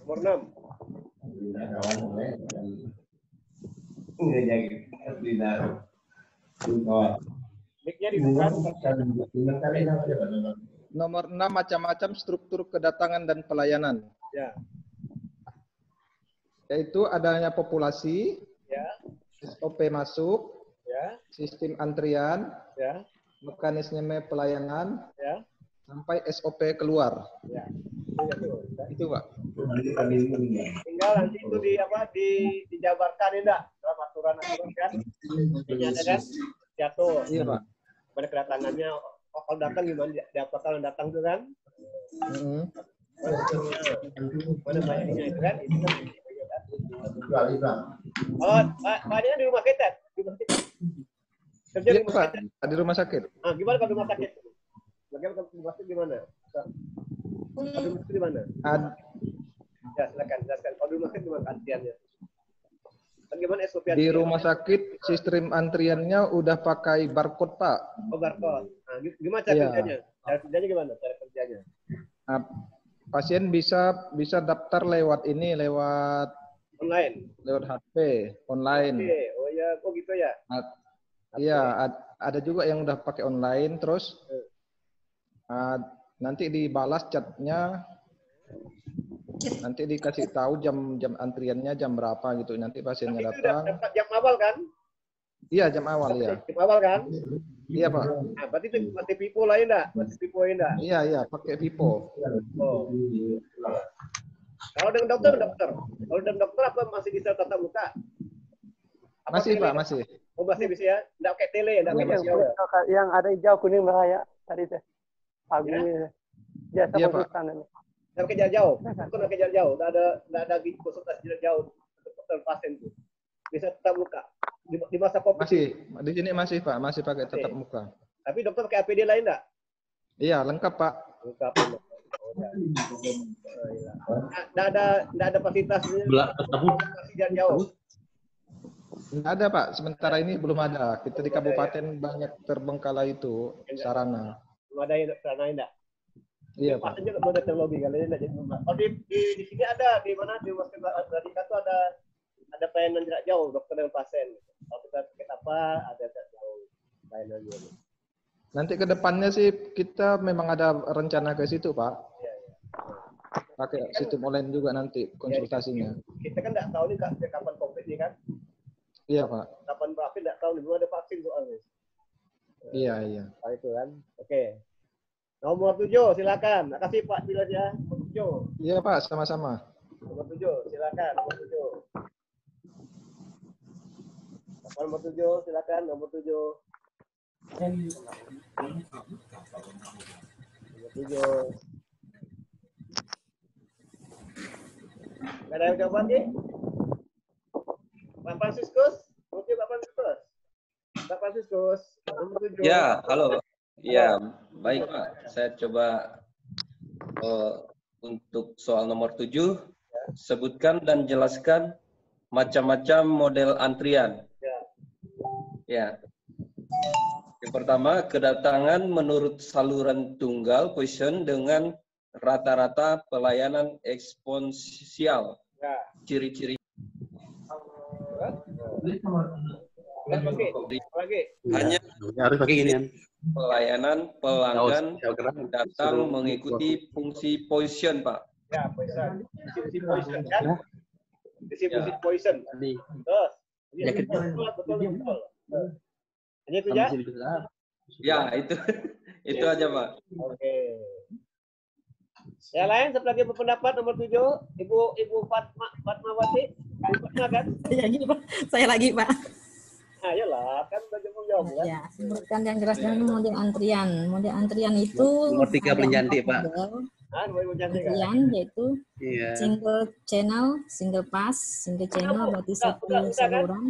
Nomor 6. Mic-nya dibuka. Nomor 6 macam-macam struktur kedatangan dan pelayanan. Ya. Yaitu adanya populasi, ya. SOP masuk, ya. Sistem antrian, ya. Mekanisme pelayanan, ya. Sampai SOP keluar. Ya. Itu Pak. Tinggal nanti itu dijabarkan enggak dalam aturan kan? Ini ada kan? Jatuh. Iya Pak. Pada kedatangannya, kalau datang gimana? Diapakan datang tuh kan? Mana banyaknya itu kan? Oh, Pak di rumah sakit? Kerja di rumah sakit? Di rumah sakit. Gimana kalau di rumah sakit? Bagaimana kalau di rumah sakit gimana? Kalau di rumah sakit gimana? Ya, silakan jelaskan. Kalau di rumah sakit gimana antriannya? Bagaimana SOP di rumah sakit sistem antriannya udah pakai barcode Pak. Oh barcode. Gimana cara kerjanya? Cara kerjanya gimana? Cara kerjanya? Pasien bisa daftar lewat online, lewat HP online. Oh ya, gitu ya. Iya, ada juga yang udah pakai online terus nanti dibalas chatnya, nanti dikasih tahu jam antriannya jam berapa gitu, nanti pasiennya datang. Dapat jam awal kan? Iya, jam awal ya. Jam awal kan? Iya Pak. Berarti pakai Vivo lain enggak? Iya, pakai Vivo. Oh. Kalau dengan dokter? Kalau dengan dokter apa masih bisa tatap muka? Masih Pak, masih. Oh masih bisa ya? Enggak pakai tele, enggak pakai yang ada hijau kuning merah tadi teh. Jasa konsultan ini. Enggak pakai jarak jauh. Bukan pakai jarak jauh. Enggak ada konsultasi jarak jauh untuk dokter pasien itu. Bisa tatap muka. Di masa Covid. Masih. Di sini masih Pak, masih pakai tatap muka. Tapi dokter pakai APD lain enggak? Iya, lengkap Pak. Lengkap. Enggak ada fasilitasnya. Jarak jauh. Nggak ada Pak, sementara ini belum ada. Kita di kabupaten banyak terbengkalai itu sarana. Belum ada yang sarana enggak? Iya Pak. Juga belum ada teknologi kali ini. Oh di sini ada di mana di Rumah Sakit Radika itu ada pelayanan jarak jauh dokter dan pasien. Kalau kita sakit apa ada jarak jauh pelayanannya. Nanti ke depannya sih kita memang ada rencana ke situ Pak. Iya. Pakai sistem online juga nanti konsultasinya. Kita kan nggak tahu nih kapan COVID ini kan? Iya Pak. Kapan vaksin nggak tahu nih, belum ada vaksin soalnya. Iya. Oh, itu kan. Oke. Nomor 7 silakan. Terima kasih Pak Bilas ya. Nomor 7. Iya Pak, sama-sama. Nomor 7 silakan. Nomor 7. Nomor 7 silakan. Nomor 7. Nomor 7. Nggak ada yang jawab lagi? Pak Franciscus? Mungkin Pak Franciscus? Pak Franciscus, nomor 7. Ya, halo. Ya, baik Pak. Saya coba untuk soal nomor 7, sebutkan dan jelaskan macam-macam model antrian. Ya. Yang pertama, kedatangan menurut saluran tunggal question dengan rata-rata pelayanan eksponensial. Ciri-ciri. Hanya harus pakai ginian. Pelayanan pelanggan datang mengikuti fungsi position, Pak. Ya, poison. Distribusi poison kan? Distribusi poison. Terus. Ya, Betul. Hanya itu ya? Ya, itu aja, Pak. Oke. Yang lain satu lagi berpendapat nomor 7, Ibu Fatmawati. Ibu Fatma kan? Saya lagi, Pak. Ayolah, kan udah jawab kan? Ya, sebutkan yang jelas dengan model antrian. Model antrian itu nomor 3 paling cantik, Pak. Antrian yaitu single channel, single pass, single channel berarti satu saluran.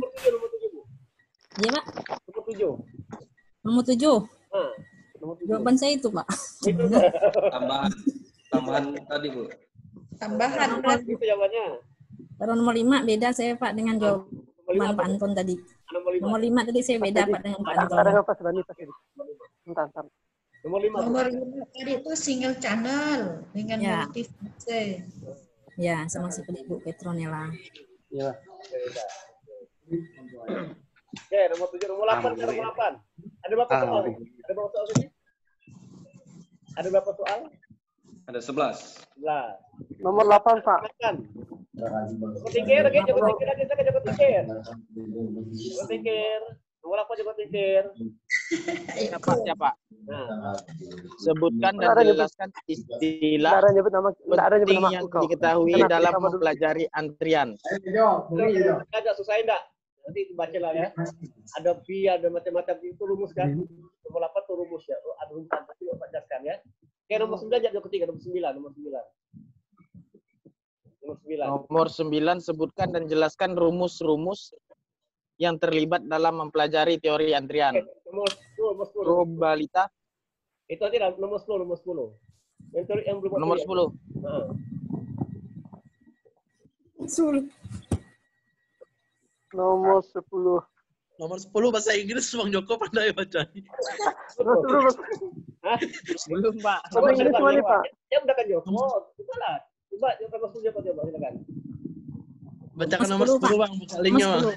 Iya, Pak. Nomor 7. Jawaban saya itu, Pak. Tambahan tadi, Bu. Tambahan. Itu jawabannya. Kalau nomor 5 beda saya, Pak, dengan jawaban Pak Anton tadi. Nomor 5 tadi saya beda, Pak, dengan Pak Anton. Nomor 5. Nomor 5 tadi itu single channel dengan multi fase. Ya, sama seperti Bu Petronella. Ya. Oke, nomor 7, nomor 8, nomor 8. Ada berapa soal? Ada berapa soal sini? Ada berapa soal? Ada 11. Nomor 8, Pak. Joko tingkir lagi, Joko tingkir lagi, Joko tingkir. Joko tingkir. Nomor 8 Joko tingkir. Siapa? Sebutkan dan jelaskan istilah penting yang diketahui dalam mempelajari antrian. Agak susah enggak? Nanti dibaca lah ya. Ada pi, ada macam-macam itu rumus kan. Nomor 8 itu rumus ya. Ada rumus nanti Bapak jelaskan ya. Oke, nomor 9 Joko ketiga, nomor 9. Nomor 9 sebutkan dan jelaskan rumus-rumus yang terlibat dalam mempelajari teori antrian. Nomor 10. Probabilitas. Itu aja nomor 10. Yang belum nomor 10. Nomor 10. Nomor 10 bahasa Inggris Bang Joko pandai baca. Belum, Pak. Nomor Inggris mana, Pak? Ya udah kan Joko. Coba nomor 10 silakan. Bacakan nomor 10, Bang, buka linknya, Bang.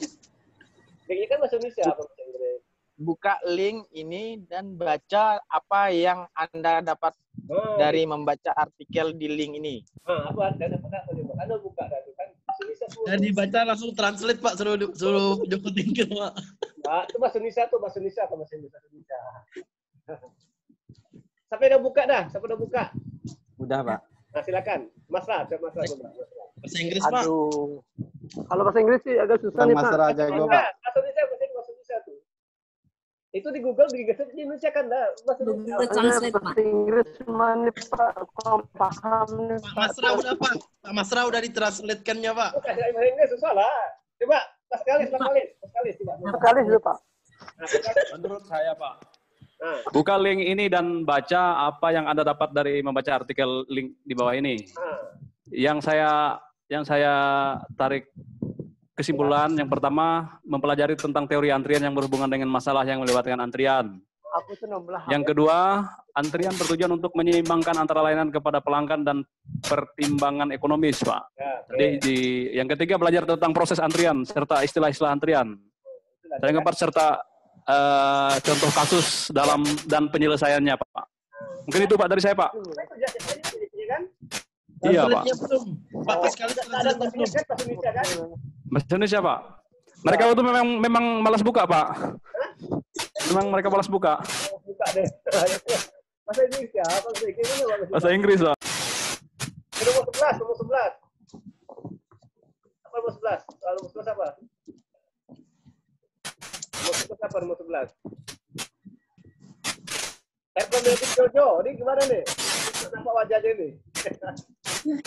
Ini kan bahasa Indonesia, bahasa Inggris. Buka link ini dan baca apa yang Anda dapat dari membaca artikel di link ini. Apa? Anda buka kan. Dan dibaca langsung translate, Pak, suruh Joko tingkir, Pak. Nah, itu bahasa Indonesia tuh, bahasa Indonesia. Sampai udah buka dah, Udah, Pak. Nah, silakan. Mas Ra. Bahasa Inggris, Pak. Aduh. Kalau bahasa Inggris sih agak susah nih, Pak. aja gue, Pak. Bahasa Indonesia tuh. Itu di Google digeser di Indonesia kan dah. Bahasa Inggris cuma nih, Pak. Paham nih, Pak Masra udah, Pak. Pak Masra udah ditranslate-kannya, Pak. Bahasa Inggris susah lah. Coba sekali dulu, Pak. Menurut saya, Pak. Buka link ini dan baca apa yang Anda dapat dari membaca artikel link di bawah ini. Yang saya tarik kesimpulan yang pertama, mempelajari tentang teori antrian yang berhubungan dengan masalah yang melibatkan antrian. Yang kedua, antrian bertujuan untuk menyeimbangkan antara layanan kepada pelanggan dan pertimbangan ekonomis, Pak. Jadi yang ketiga, belajar tentang proses antrian serta istilah-istilah antrian. Dan yang keempat, serta contoh kasus dalam dan penyelesaiannya, Pak. Mungkin itu, Pak, dari saya, Pak. Iya, Pak. Pak, sekali Bahasa Indonesia, Pak. Mereka itu memang malas buka, Pak. Memang mereka malas buka. Buka deh. Bahasa Inggris ya, bahasa Inggris, Pak. Nomor 11. Apa nomor 11? Nomor 11 apa? Nomor 11. Ekonomi Jojo, ini gimana nih? Kenapa wajahnya ini? Video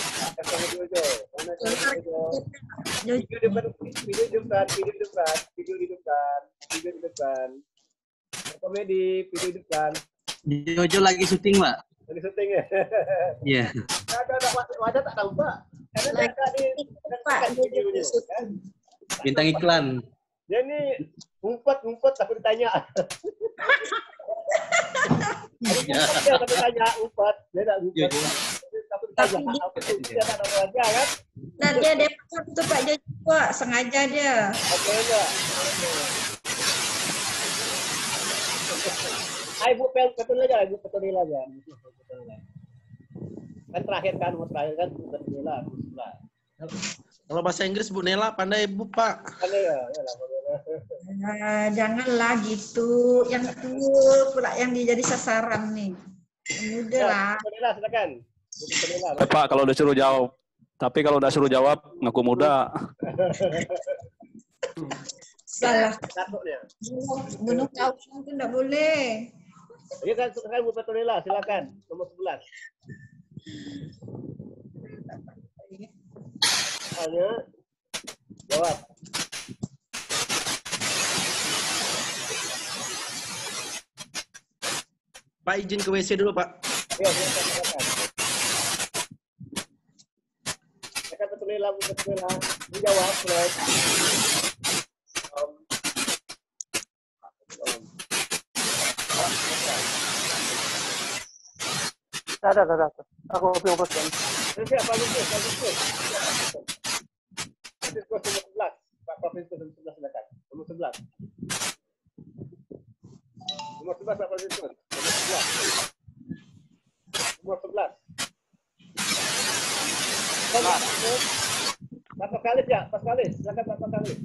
hidupkan. Komedi, video hidupkan. Jojo lagi syuting, Pak. Lagi syuting ya? Iya. Ada wajah tak nampak. Karena ada di videonya. Bintang iklan. Dia ini ngumpet takut ditanya. Dia takut ditanya ngumpet. Dia tak ngumpet. Takut ditanya. Dia tak ada wajah kan? Nah dia itu Pak Jojo Pak, sengaja dia. Oke enggak? Ibu betul aja, Ibu betul aja. Kan terakhir kan betul lah. Kalau bahasa Inggris Bu Nela pandai Bu Pak. Pandai ya. Janganlah gitu. Yang itu pula yang jadi sasaran nih. Udah lah. Nela silakan. Pak kalau udah suruh jawab. Tapi kalau udah suruh jawab ngaku muda. Salah. Bunuh kau itu enggak boleh. Iya kan Bu Petronila silakan nomor 11. Hanya jawab. Pak izin ke WC dulu Pak. Iya silakan. Silakan Petronila menjawab terus. Ada. Aku open kan. Siapa itu? Nomor 11. Pak Profesor nomor 11 silakan. Nomor 11. Nomor 11 Pak Profesor. Nomor 11. Pak Kalis ya, Pak Kalis. Silakan Pak Kalis.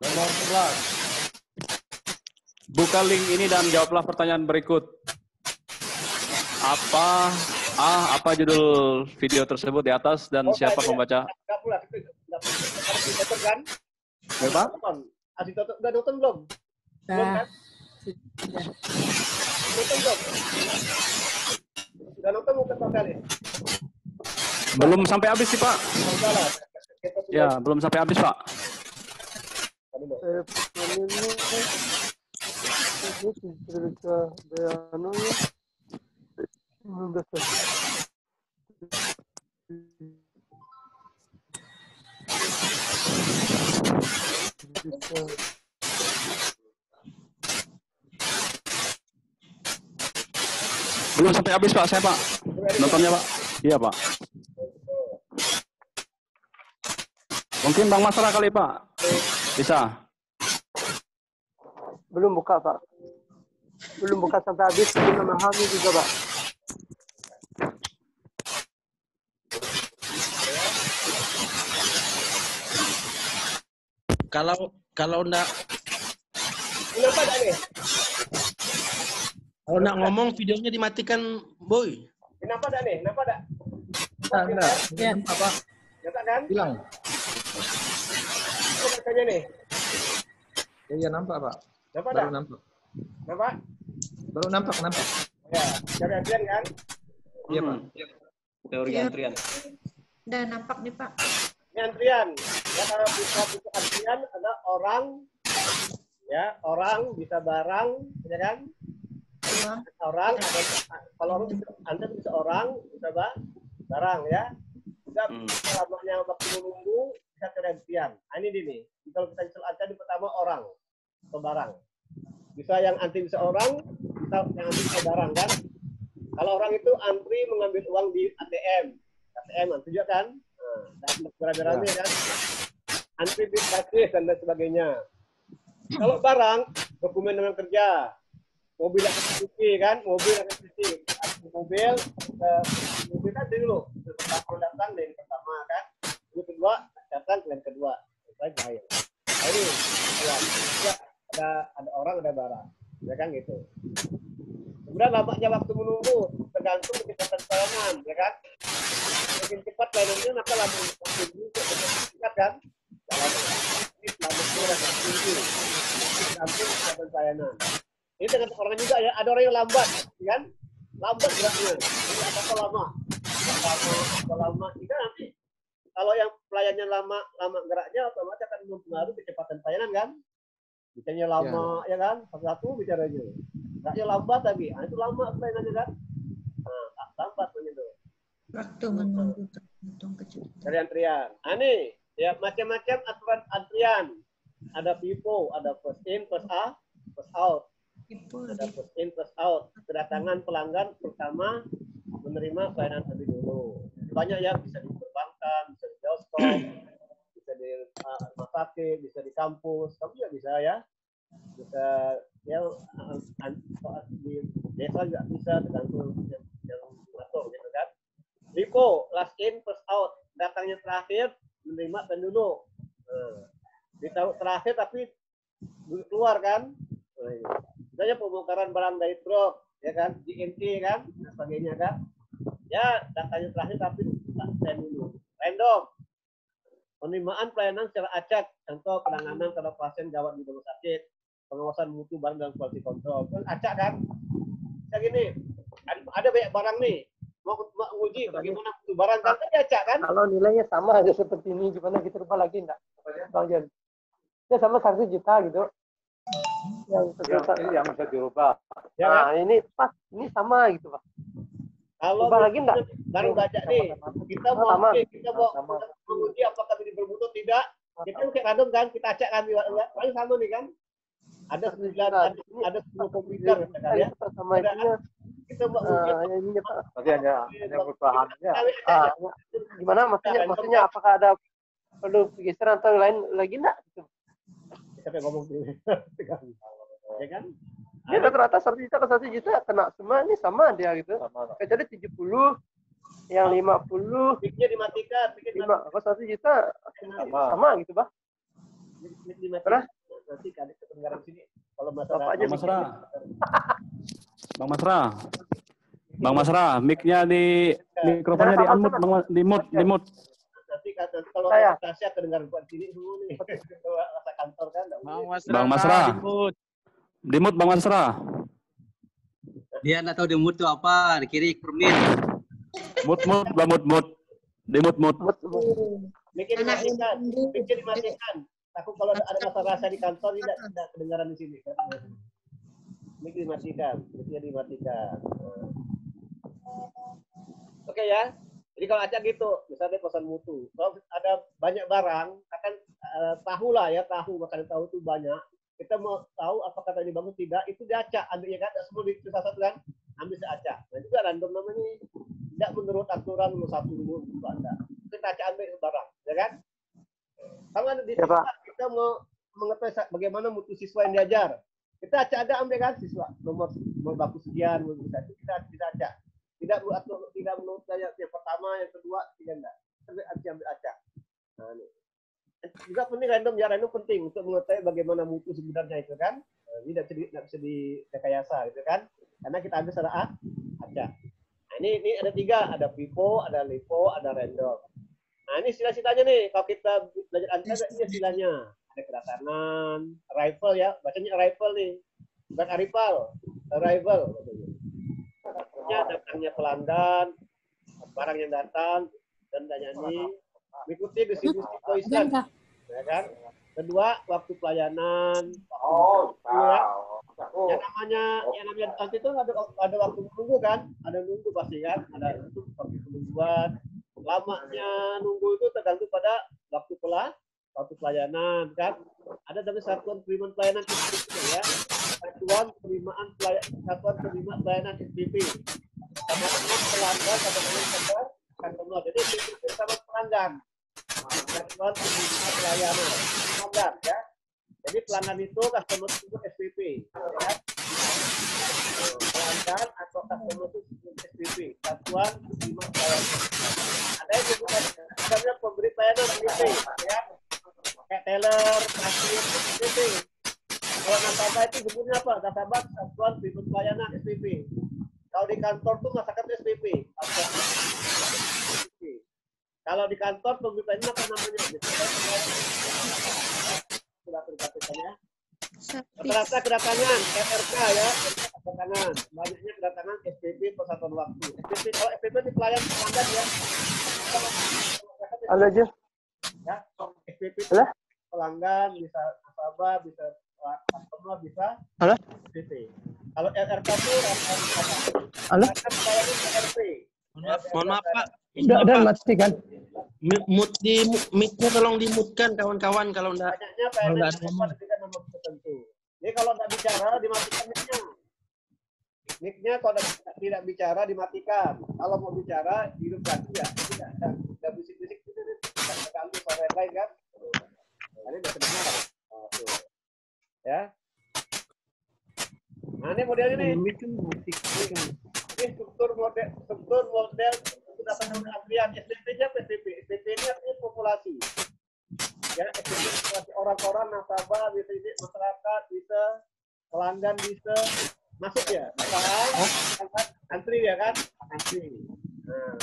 Nomor 11. Buka link ini dan jawablah pertanyaan berikut. Apa judul video tersebut di atas dan siapa pembaca? Enggak pula. Kan? Berapa? Udah nonton belum? Belum kan? Nonton belum? Udah nonton bukan Pak Kalis? Belum sampai habis sih Pak. Ya, belum sampai habis Pak. Belum sampai habis Pak, saya Pak. Nontonnya Pak. Iya Pak. Mungkin Bang Masra kali Pak. Bisa. Belum buka Pak. Belum buka sampai habis, belum memahami juga Pak. Kalau enggak Kenapa enggak nih? Kalau enggak ngomong videonya dimatikan, Boy. Kenapa enggak nih? Kenapa enggak? Enggak. Ya. Apa? Nyata kan? Hilang. Apa katanya nih? Iya nampak Pak. Nampak Baru tak? nampak. Nampak? Baru nampak. Ya, dari antrian kan? Iya Pak. Teori antrian. Udah nampak nih Pak. Ini antrian. Ya, kalau bisa antrian ada orang, ya orang bisa barang, ya kan? Orang ada, kalau orang bisa, Anda bisa orang, bisa barang, ya. Juga lamanya waktu menunggu bisa kerantian. Ini nih. Kalau kita bisa antrian pertama orang atau barang. Bisa yang antri bisa orang, bisa yang antri bisa barang kan? Kalau orang itu antri mengambil uang di ATM antri juga kan? Beramai-ramai kan? Antri di kasir dan lain sebagainya. Kalau barang, dokumen dengan kerja, mobil akan cuci kan? Mobil kan dulu. Pertama datang dari pertama kan? Yang kedua datang yang kedua. Bahaya. Ini ya, ada orang ada barang, ya kan gitu. Kemudian lamanya waktu menunggu tergantung kecepatan pelayanan, ya kan? Makin cepat pelayanannya maka lama waktu menunggu singkat kan? Ini lama kurang tinggi, tergantung kecepatan pelayanan. Ini dengan orang juga ya, ada orang yang lambat, kan? Lambat geraknya. Ini apa lama? Lama. Jika nanti kalau yang pelayannya lama geraknya, otomatis akan mempengaruhi kecepatan pelayanan kan? Bicaranya lama, ya kan? Satu-satu bicaranya. Geraknya lambat lagi, itu lama pelayanannya kan? Nah, lambat begitu. Waktu menunggu terhitung kecepatan. Dari antrian. Ini ya macam-macam aturan antrian. Ada FIFO, ada first in, first out. Ada first in, first out. Kedatangan pelanggan pertama menerima pelayanan terlebih dulu. Banyak ya, bisa di perbankan, bisa di bioskop, bisa di rumah sakit, bisa di kampus. Kamu juga bisa ya. Bisa ya di desa juga bisa, tergantung yang ngatur gitu kan. FIFO, last in, first out. Datangnya terakhir, menerima dan dulu. Ditaruh terakhir tapi keluar kan. Misalnya pembongkaran barang dari truk, ya kan, GNT kan, dan sebagainya kan. Ya, datanya terakhir tapi stand dulu. Random. Penerimaan pelayanan secara acak, contoh penanganan terhadap pasien gawat di rumah sakit, pengawasan mutu barang dan quality control. Kan acak kan? Kayak gini, ada banyak barang nih, mau uji bagaimana mutu barang kan acak kan? Kalau nilainya sama aja seperti ini, gimana kita rubah lagi enggak? Bang Jan. Ya sama 1 juta gitu. Yang bisa dirubah. Nah, ini pas, ini sama gitu, Pak. Kalau rubah lagi enggak? Baru baca nih, kita mau menguji apakah ini bermutu tidak. Kita pakai random kan, kita acak kan, paling sama nih kan. Ada 10 komputer kan ya. Sama itunya. Kita mau uji. Ininya Pak. Tapi hanya perubahannya. Maksudnya apakah ada perlu pergeseran atau lain lagi enggak? Sampai ngomong dulu. Ya kan? Dia rata-rata 1 juta ke 1 juta kena semua, ini sama dia gitu. Kecuali 70, yang 50. Piknya dimatikan. 5 ke 1 juta sama gitu, Bah. Dimatikan. Nanti kan kedengaran sini. Kalau masalah Bang Masra. Bang Masra, mic-nya di mikrofonnya di unmute, di mute. Nanti kalau Tasya kedengaran buat sini semua nih. Rasa kantor kan. Bang Masra. Di mute Bang Masra. Dia nggak tahu di mute itu apa, di kiri permin. Mute, Bang mute. Di mute. Mikir dimatikan. Takut kalau ada masalah rasa di kantor tidak kedengaran di sini. Mikir dimatikan. Oke ya. Jadi kalau acak gitu, misalnya pesan mutu. Kalau ada banyak barang, akan tahu makanan tahu itu banyak. Kita mau tahu apakah tadi bagus tidak, itu diacak, ambilnya kan, semua di satu kan, ambil seacak. Nah juga random namanya, tidak menurut aturan nomor 1 dulu Anda. Kita acak ambil barang, ya kan? Sama di siswa, kita mau mengetahui bagaimana mutu siswa yang diajar. Kita acak ada ambil kan siswa, nomor baku sekian, kita acak. Tidak menurut saya yang pertama, yang kedua, tidak enggak. Ambil acak. Nah, ini. Juga penting random penting untuk mengetahui bagaimana mutu sebenarnya itu kan. Ini tidak bisa direkayasa gitu kan. Karena kita ambil secara acak. Nah, ini ada 3, ada FIFO, ada LIFO, ada random. Nah, ini sila-silanya nih. Kalau kita belajar antrian ini silanya. Ada kedatangan, arrival ya, bacanya arrival nih. Bukan arrival. Datangnya pelanggan, barang yang datang, dan nyanyi. Mengikuti distribusi poison, ya kan? Kedua, waktu pelayanan, yang namanya nanti itu ada waktu menunggu kan? Ada nunggu pasti kan? Ada itu waktu penungguan. Lamanya nunggu itu tergantung pada waktu pelayanan kan? Ada dari satuan penerimaan pelayanan SPP ya. Satuan penerimaan pelayanan SPP. Sama-sama pelanggan, sama-sama customer. Jadi SPP sama pelanggan. Satuan penerimaan pelayanan pelanggan ya. Jadi pelanggan itu customer itu SPP ya. Pelanggan atau customer itu SPP, satuan penerimaan pelayanan. Ada yang disebut namanya pemberi pelayanan SPP ya. Kayak teller, kasir, SPP. Kalau nasabah itu sebutnya apa? Nasabah satuan penerimaan pelayanan SPP. Kalau di kantor tuh masyarakat SPP. Kalau di kantor pemberi pelayanan apa namanya? Sudah terkatakan ya. Rata-rata kedatangan RRK ya, kedatangan. Banyaknya kedatangan SPP per satuan waktu. SPP, kalau SPP di pelayan pelanggan ya. Halo aja. Ya, SPP pelanggan bisa nasabah, bisa customer, bisa SPP. Kalau RRK itu pelayanan RRP. Mohon maaf Pak. Udah matikan. Mic-nya tolong dimutkan kawan-kawan kalau enggak. Banyaknya ada nomor tertentu. Jadi kalau nggak bicara dimatikan mic-nya. Mic-nya kalau tidak bicara dimatikan. Kalau mau bicara hidupkan ya. Tidak bisik-bisik itu tidak ganggu suara yang lain kan. Ini udah kedengar. Ya. Nah ini modelnya nih. Ini struktur model sudah penuh antrian. SPP-nya PPP. SPP-nya artinya populasi. Ya, populasi orang-orang, nasabah, bisa masyarakat, bisa pelanggan, bisa masuk ya. Antri ya kan? Antri. Nah.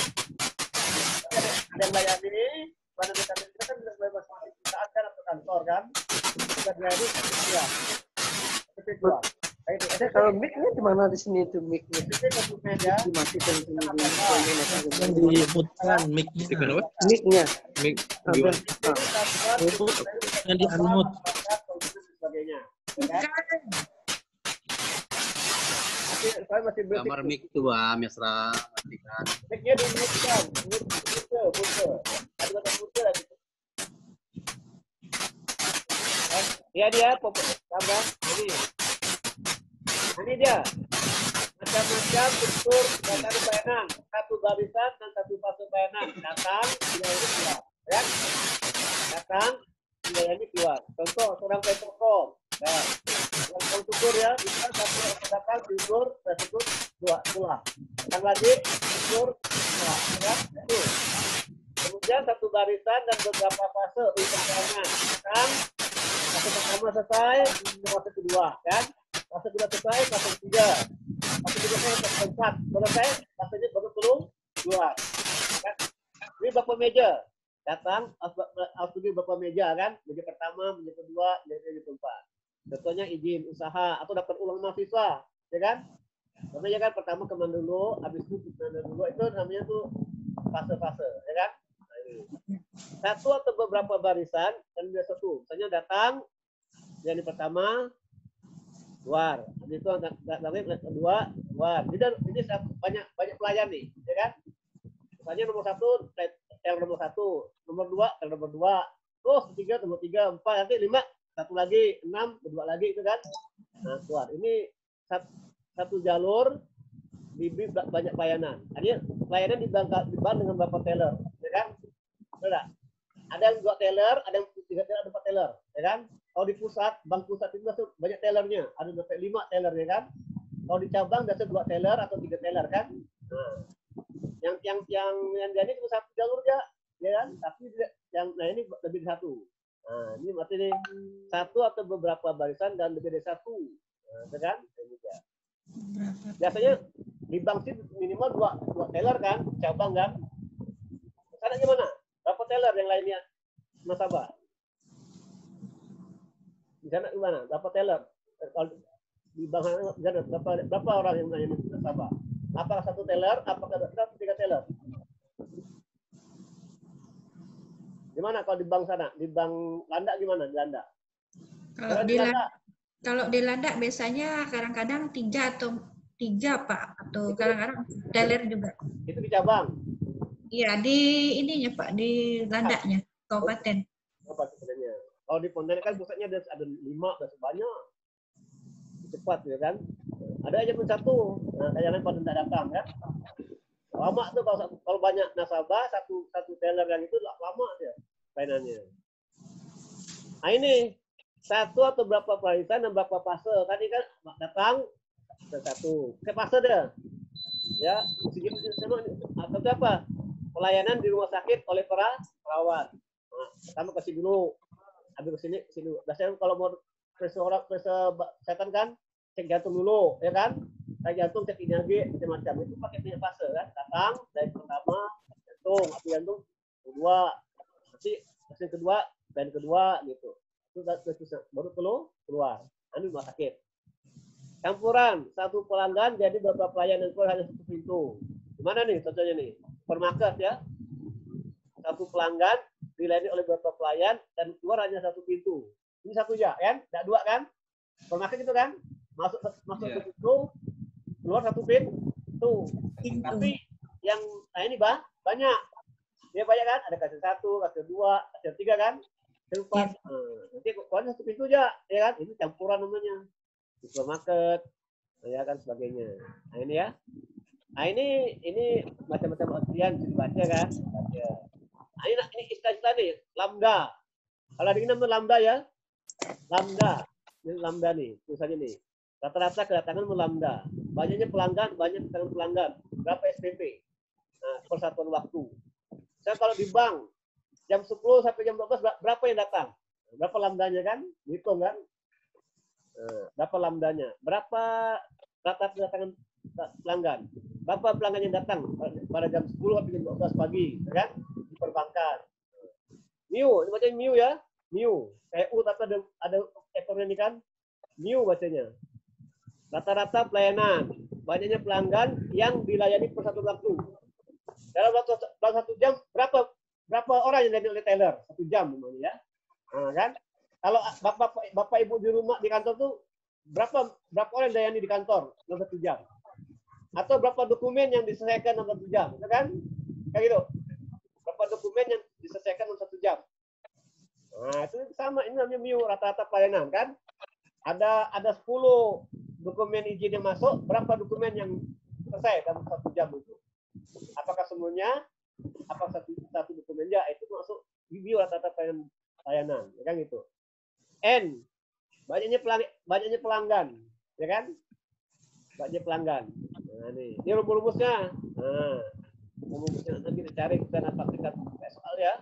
Ada yang layani, pada kita kan bisa bebas masuk saat kan atau kantor kan? Kita layani ya. SPP 2. Ada kalau mic-nya di mana di sini itu mic-nya? Dimatikan yang dimutkan mic-nya. Mic-nya. Mic yang di-unmute. Sebagainya. Kamar mic itu Mesra matikan. Mic-nya dimatikan. Muter. Ada muter lagi. Ya dia tambah ini dia macam-macam struktur data pelayanan, satu barisan dan satu fase pelayanan. Datang, dilayani keluar, ya. Datang, dilayani keluar. Contoh seorang petrokom, nah, yang syukur ya, bisa satu datang syukur, dua keluar. Datang lagi syukur, keluar, ya. Kemudian satu barisan dan beberapa fase untuk pelayanan. Datang, fase pertama selesai, fase kedua, kan? Fase kedua selesai, fase ketiga. Fase ketiga fase keempat selesai, fasenya baru keluar. Kan? Ini berapa meja? Datang, harus pergi berapa meja kan? Meja pertama, meja kedua, meja keempat. Contohnya izin usaha atau daftar ulang mahasiswa, ya kan? Namanya kan pertama kemana dulu, habis itu kemana dulu, itu namanya tuh fase-fase, ya kan? Satu atau beberapa barisan dan biasa satu. Misalnya datang, yang pertama keluar, habis itu kedua keluar. Jadi banyak pelayan nih, ya kan? Misalnya nomor satu, nomor satu, nomor dua, nomor dua, terus ketiga, nomor tiga, empat, nanti lima, satu lagi, enam, kedua lagi itu kan? Nah keluar. Ini satu jalur di banyak pelayanan. Artinya pelayanan dibangun dengan berapa teller, ya kan? Betul. Ada yang 2 teller, ada yang 3 teller, ada 4 teller, ya kan? Kalau di pusat, bank pusat itu banyak tellernya, ada sampai 5 teller, ya kan? Kalau di cabang biasanya 2 teller atau 3 teller, kan? Nah, yang ini cuma satu jalur ya kan? Tapi ini lebih dari satu. Nah, ini berarti ini satu atau beberapa barisan dan lebih dari satu, ya kan? Biasanya di bank sih minimal 2 teller kan, cabang kan? Sekarang gimana? Berapa teller yang lainnya nasabah? Di sana gimana? Berapa teller? Kalau di bank sana berapa orang yang lainnya nasabah? Apakah 1 teller? Apakah 3 teller? Gimana kalau di bank sana? Di bank Landa gimana? Di Landa? Kalau di Landa biasanya kadang-kadang 3 atau 3 Pak, atau kadang-kadang teller juga. Itu di cabang? Iya, di ininya Pak, di Landanya, kabupaten. Kalau di Pontianak kan pusatnya ada 5, ada sebanyak. Cepat ya kan? Ada aja pun 1. Nah, kayaknya pada tidak datang ya. Lama tuh kalau banyak nasabah, satu teller yang itu lama dia layanannya. Nah ini 1 atau berapa barisan dan berapa fase. Tadi kan datang ada 1. Ke fase dia. Ya, atau apa? Pelayanan di rumah sakit oleh para perawat. Nah, pertama kasih dulu, habis ke sini. Biasanya kalau mau periksa kesehatan kan, cek jantung dulu, ya kan? Cek jantung, cek ING, macam-macam. Itu pakai banyak fase kan? Datang dari pertama jantung, habis jantung kedua, nanti kedua, dan kedua gitu. Itu baru keluar. rumah sakit. Campuran, satu pelanggan jadi beberapa pelayan yang keluar hanya satu pintu. Gimana nih contohnya nih? Supermarket ya. Satu pelanggan dilayani oleh beberapa pelayan dan keluar hanya satu pintu. Ini satu ya, kan? Tidak dua kan? Supermarket itu kan? Masuk satu pintu, keluar satu pintu. Tapi yang ini banyak. Dia banyak kan? Ada kasir 1, kasir 2, kasir 3 kan? Kasir 4. Nanti keluar satu pintu aja, ya kan? Ini campuran namanya. Supermarket, ya kan sebagainya. Nah ini ya. Nah ini macam-macam artian dibaca kan? Baca. Nah, ini istilah-istilah nih, lambda. Kalau ada nama lambda ya, lambda. Ini lambda nih, tulisannya nih. Rata-rata kedatangan melambda. Banyaknya pelanggan, banyak kedatangan pelanggan. Berapa SPP? Nah, persatuan waktu. Saya kalau di bank jam 10 sampai jam 12 berapa yang datang? Berapa lambdanya kan? Hitung kan? Berapa lambdanya? Berapa rata kedatangan pelanggan? Berapa pelanggan yang datang pada jam 10 sampai jam 12 pagi, kan? Di perbankan. Miu, ini bacanya Miu ya. Miu. Kayak U tapi ada ekornya ini kan. Miu bacanya. Rata-rata pelayanan. Banyaknya pelanggan yang dilayani per satu waktu. Dalam satu jam berapa orang yang dilayani oleh teller? 1 jam namanya ya. Nah, kan? Kalau bapak ibu di rumah di kantor tuh berapa orang yang dilayani di kantor dalam 1 jam? Atau berapa dokumen yang diselesaikan dalam 1 jam, kan? Kayak gitu. Berapa dokumen yang diselesaikan dalam 1 jam? Nah, itu sama, ini namanya MIU, rata-rata pelayanan, kan? Ada 10 dokumen izin yang masuk, berapa dokumen yang selesai dalam 1 jam itu? Apakah semuanya? Apakah satu dokumennya? Itu masuk MIU rata-rata pelayanan, ya kan gitu. N, banyaknya pelanggan, ya kan? Banyak pelanggan. Nah, ini rumus-rumusnya. Nah, rumusnya nanti kita cari, kita praktikkan soal ya.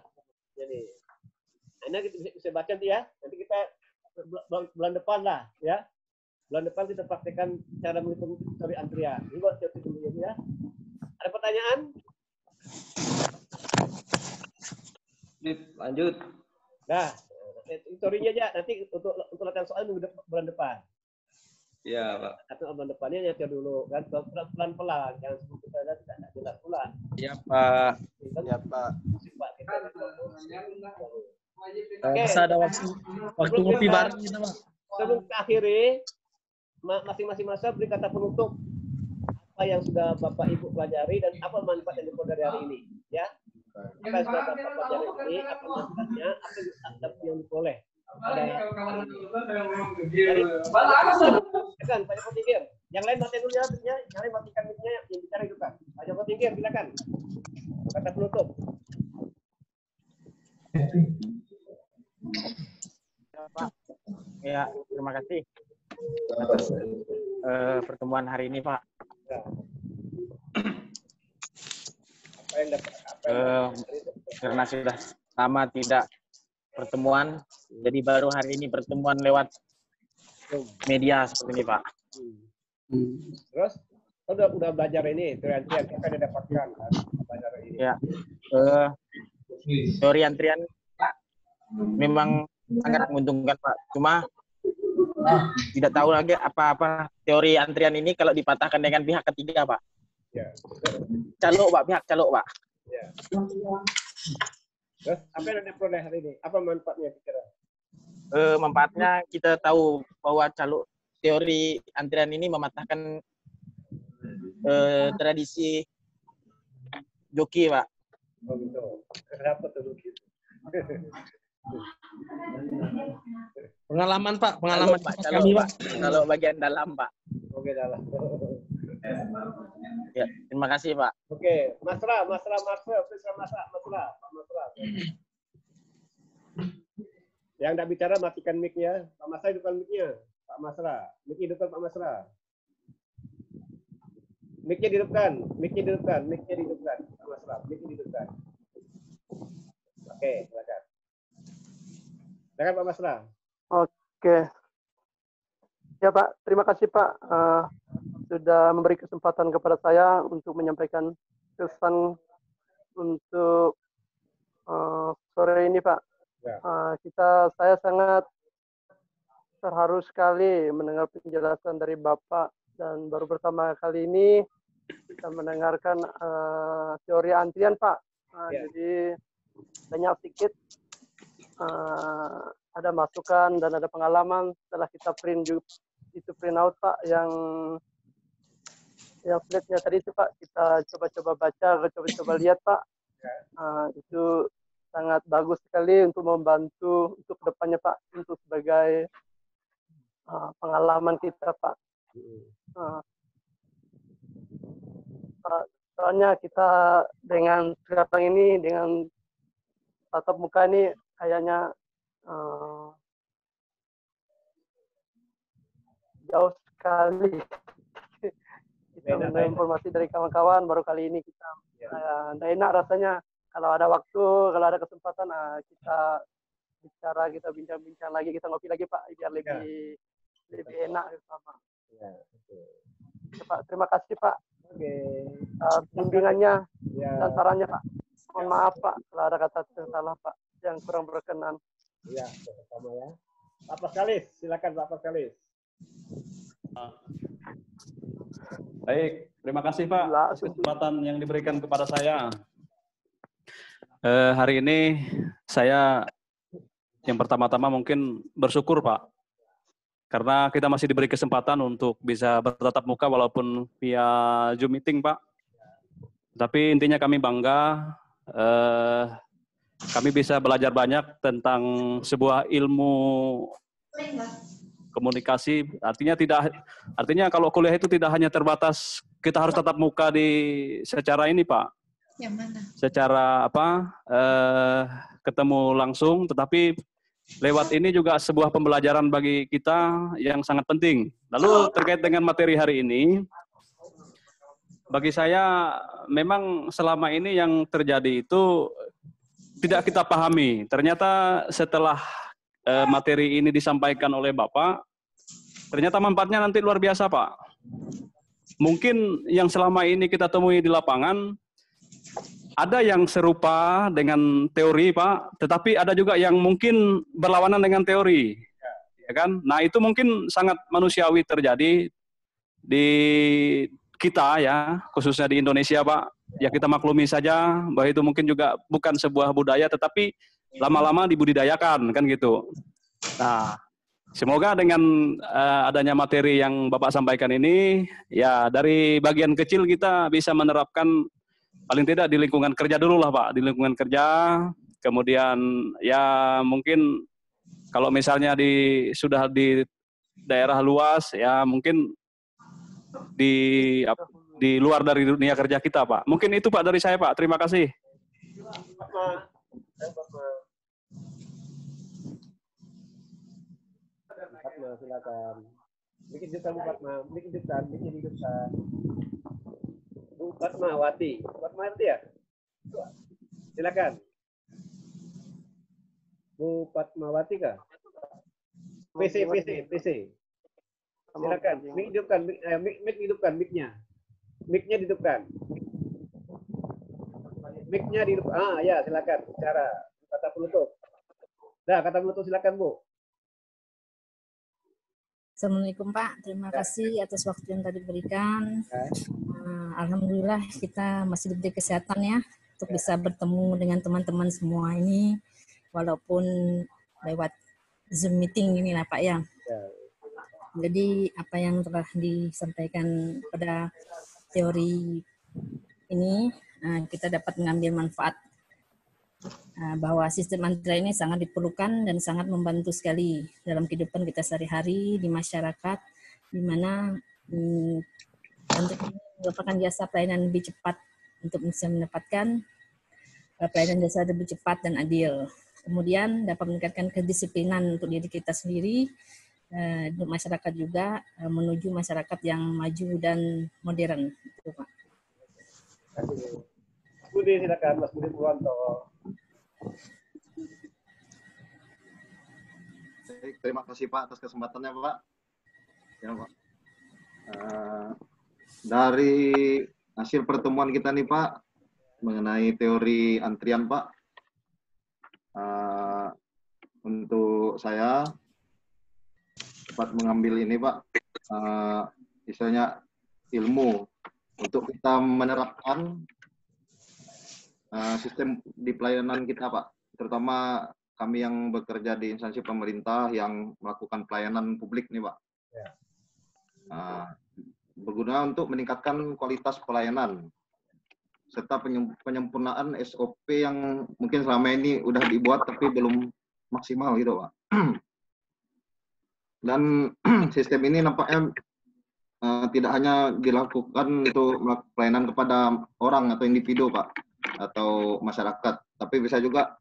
Jadi, nah, ini kita bisa baca nanti ya. Nanti kita bulan depan lah, ya. Bulan depan kita praktikkan cara menghitung teori antrian. Ini buat teori dulu ya. Ada pertanyaan? Lanjut. Nah, teorinya aja nanti untuk latihan soal bulan depan. Ya, Pak. Atau bulan depannya nyetir dulu kan pelan-pelan, jangan sebelum kita lihat tidak jelas pula. Ya, Pak. Ya, Pak. Bisa ada waktu ngopi bareng kita, Pak. Sebelum kita akhiri, masing-masing masa beri kata penutup apa yang sudah Bapak Ibu pelajari dan apa manfaat yang diperoleh dari hari ini, ya. Apa yang sudah Bapak pelajari ini, apa manfaatnya, apa yang diperoleh. Silakan, Pak Joko Tingkir. Yang lain matikan dulu ya, yang lain matikan mic-nya, yang bicara itu kan. Pak Joko Tingkir, silakan. Kata penutup. Ya, terima kasih. Pertemuan hari ini, Pak. Karena sudah lama tidak pertemuan, jadi baru hari ini pertemuan lewat media seperti ini, Pak. Terus, udah belajar ini, teori antrian, apa yang didapatkan belajar ini? Ya, teori antrian memang sangat menguntungkan, Pak. Cuma tidak tahu lagi apa-apa teori antrian ini kalau dipatahkan dengan pihak ketiga, Pak. Ya. Calok, Pak, pihak calok, Pak. Ya. Terus apa yang diperoleh hari ini? Apa manfaatnya kira? Manfaatnya kita tahu bahwa calok teori antrian ini mematahkan tradisi joki, Pak. Oh gitu. Kenapa tuh begitu? Pengalaman, Pak, pengalaman Pak, kami, Pak. Kalau bagian dalam, Pak. Oke, dalam. Ya, terima kasih, Pak. Oke, Masra. Yang tidak bicara matikan mic-nya. Pak Masra hidupkan mic-nya. Pak Masra, mic hidupkan Pak Masra. Mic-nya dihidupkan. Pak Masra, mic-nya dihidupkan. Oke, silakan. Silakan Pak Masra. Oke. Ya Pak, terima kasih Pak sudah memberi kesempatan kepada saya untuk menyampaikan kesan untuk sore ini Pak. Ya. Saya sangat terharu sekali mendengar penjelasan dari Bapak, dan baru pertama kali ini kita mendengarkan teori antrian, Pak. Jadi banyak sedikit ada masukan dan ada pengalaman setelah kita print out, Pak, yang slide-nya tadi itu, Pak, kita coba-coba baca, coba-coba lihat, Pak. Itu sangat bagus sekali untuk membantu untuk kedepannya, Pak, untuk sebagai pengalaman kita, Pak. Soalnya kita dengan sekarang ini, dengan tatap muka ini kayaknya jauh sekali. Kita menerima informasi dari kawan-kawan, baru kali ini kita nggak enak rasanya. Kalau ada waktu, kalau ada kesempatan, kita bicara, kita bincang-bincang lagi, kita ngopi lagi, Pak, biar lebih enak sama. Pak, terima kasih, Pak. Bimbingannya dan sarannya, Pak. Mohon maaf, Pak, kalau ada kata salah, Pak, yang kurang berkenan. Iya, sama ya. Pak Paskalis, silakan Pak Paskalis. Baik, terima kasih Pak atas kesempatan yang diberikan kepada saya. Hari ini saya yang pertama-tama mungkin bersyukur, Pak, karena kita masih diberi kesempatan untuk bisa bertatap muka walaupun via Zoom meeting, Pak. Tapi intinya kami bangga, kami bisa belajar banyak tentang sebuah ilmu komunikasi. Artinya kalau kuliah itu tidak hanya terbatas kita harus tatap muka secara ini, Pak. Yang mana? Secara ketemu langsung, tetapi lewat ini juga sebuah pembelajaran bagi kita yang sangat penting. Lalu terkait dengan materi hari ini, bagi saya memang selama ini yang terjadi itu tidak kita pahami. Ternyata setelah materi ini disampaikan oleh Bapak, ternyata manfaatnya nanti luar biasa, Pak. Mungkin yang selama ini kita temui di lapangan, ada yang serupa dengan teori, Pak, tetapi ada juga yang mungkin berlawanan dengan teori, ya kan? Nah, itu mungkin sangat manusiawi terjadi di kita, ya, khususnya di Indonesia, Pak. Ya, kita maklumi saja bahwa itu mungkin juga bukan sebuah budaya, tetapi lama-lama dibudidayakan, kan gitu. Nah, semoga dengan adanya materi yang Bapak sampaikan ini, ya dari bagian kecil kita bisa menerapkan paling tidak di lingkungan kerja dulu lah, Pak. Di lingkungan kerja, kemudian ya mungkin kalau misalnya sudah di daerah luas, ya mungkin di luar dari dunia kerja kita, Pak. Mungkin itu, Pak, dari saya, Pak. Terima kasih. Silakan. Bikin hidupkan Bu Fatma, bikin hidupkan. Bu Fatmawati ya? Silakan. Bu Fatmawati kah? PC. Silakan. Mic hidupkan, mic hidupkan, mic-nya. Mic-nya dihidupkan. Mic-nya dihidupkan. Ya, silakan bicara. Kata penutup. Nah, kata penutup silakan, Bu. Assalamualaikum, Pak. Terima kasih atas waktu yang tadi diberikan. Alhamdulillah kita masih diberi kesehatan ya untuk bisa bertemu dengan teman-teman semua ini walaupun lewat Zoom meeting ini lah, Pak, ya. Jadi apa yang telah disampaikan pada teori ini kita dapat mengambil manfaat bahwa sistem antrian ini sangat diperlukan dan sangat membantu sekali dalam kehidupan kita sehari-hari di masyarakat, di mana untuk merupakan jasa pelayanan lebih cepat untuk bisa mendapatkan pelayanan jasa lebih cepat dan adil. Kemudian dapat meningkatkan kedisiplinan untuk diri kita sendiri, untuk masyarakat juga menuju masyarakat yang maju dan modern. Itu, Pak. Budi, silakan Mas Budi Purwanto. Terima kasih Pak atas kesempatannya, Pak. Ya, Pak. Dari hasil pertemuan kita nih, Pak, mengenai teori antrian, Pak. Untuk saya dapat mengambil ini Pak, istilahnya ilmu untuk kita menerapkan sistem di pelayanan kita Pak, terutama kami yang bekerja di instansi pemerintah yang melakukan pelayanan publik nih Pak. Berguna untuk meningkatkan kualitas pelayanan serta penyempurnaan SOP yang mungkin selama ini udah dibuat tapi belum maksimal gitu Pak. Dan sistem ini nampaknya tidak hanya dilakukan untuk pelayanan kepada orang atau individu Pak, atau masyarakat, tapi bisa juga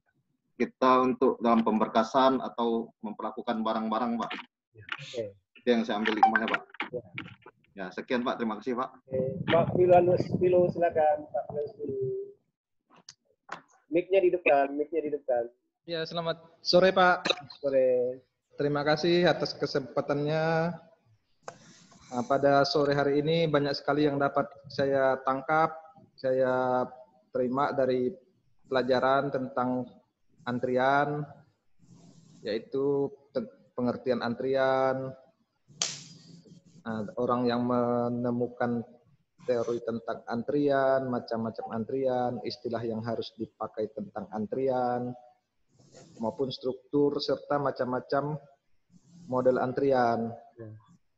kita untuk dalam pemberkasan atau memperlakukan barang-barang Pak. Itu yang saya ambil hikmahnya Pak. Ya, sekian Pak, terima kasih Pak. Pak Pilo silakan Pak Pilo. Mic-nya di depan. Ya, selamat sore Pak. Sore. Terima kasih atas kesempatannya. Pada sore hari ini banyak sekali yang dapat saya tangkap, saya terima dari pelajaran tentang antrian, yaitu pengertian antrian, orang yang menemukan teori tentang antrian, macam-macam antrian, istilah yang harus dipakai tentang antrian, maupun struktur serta macam-macam model antrian.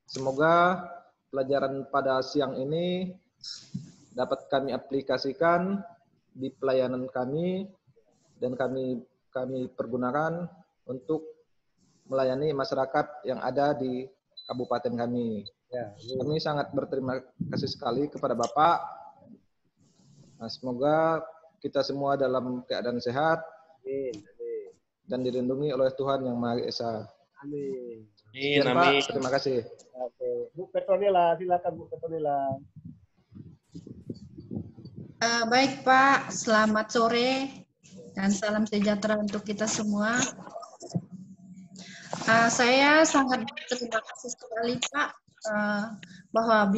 Semoga pelajaran pada siang ini dapat kami aplikasikan di pelayanan kami dan kami pergunakan untuk melayani masyarakat yang ada di kabupaten kami. Kami sangat berterima kasih sekali kepada Bapak. Semoga kita semua dalam keadaan sehat dan dilindungi oleh Tuhan Yang Maha Esa. Amin. Sekian, Pak. Terima kasih. Oke. Bu Petronila, silakan Bu Petronila. Baik Pak, selamat sore dan salam sejahtera untuk kita semua. Saya sangat berterima kasih sekali Pak bahwa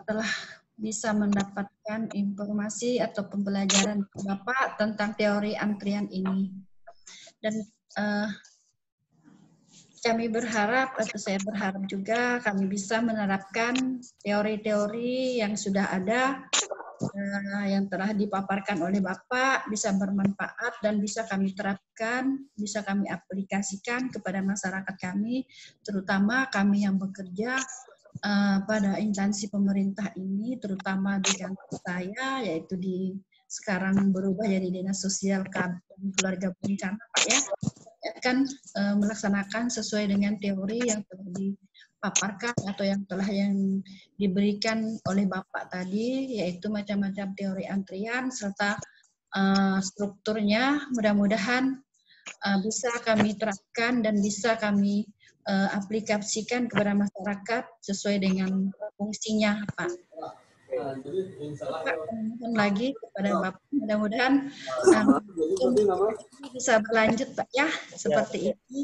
telah bisa mendapatkan informasi atau pembelajaran Bapak tentang teori antrian ini. Dan kami berharap, atau saya berharap juga kami bisa menerapkan teori-teori yang sudah ada, yang telah dipaparkan oleh Bapak, bisa bermanfaat dan bisa kami terapkan, bisa kami aplikasikan kepada masyarakat kami, terutama kami yang bekerja pada instansi pemerintah ini, terutama di kantor saya, yaitu sekarang berubah jadi Dinas Sosial dan Keluarga Berencana, Pak ya, kan melaksanakan sesuai dengan teori yang telah dipaparkan atau yang diberikan oleh Bapak tadi, yaitu macam-macam teori antrian serta strukturnya. Mudah-mudahan bisa kami terapkan dan bisa kami aplikasikan kepada masyarakat sesuai dengan fungsinya, Pak. Mohon lagi kepada Bapak, mudah-mudahan bisa berlanjut Pak ya, seperti ini.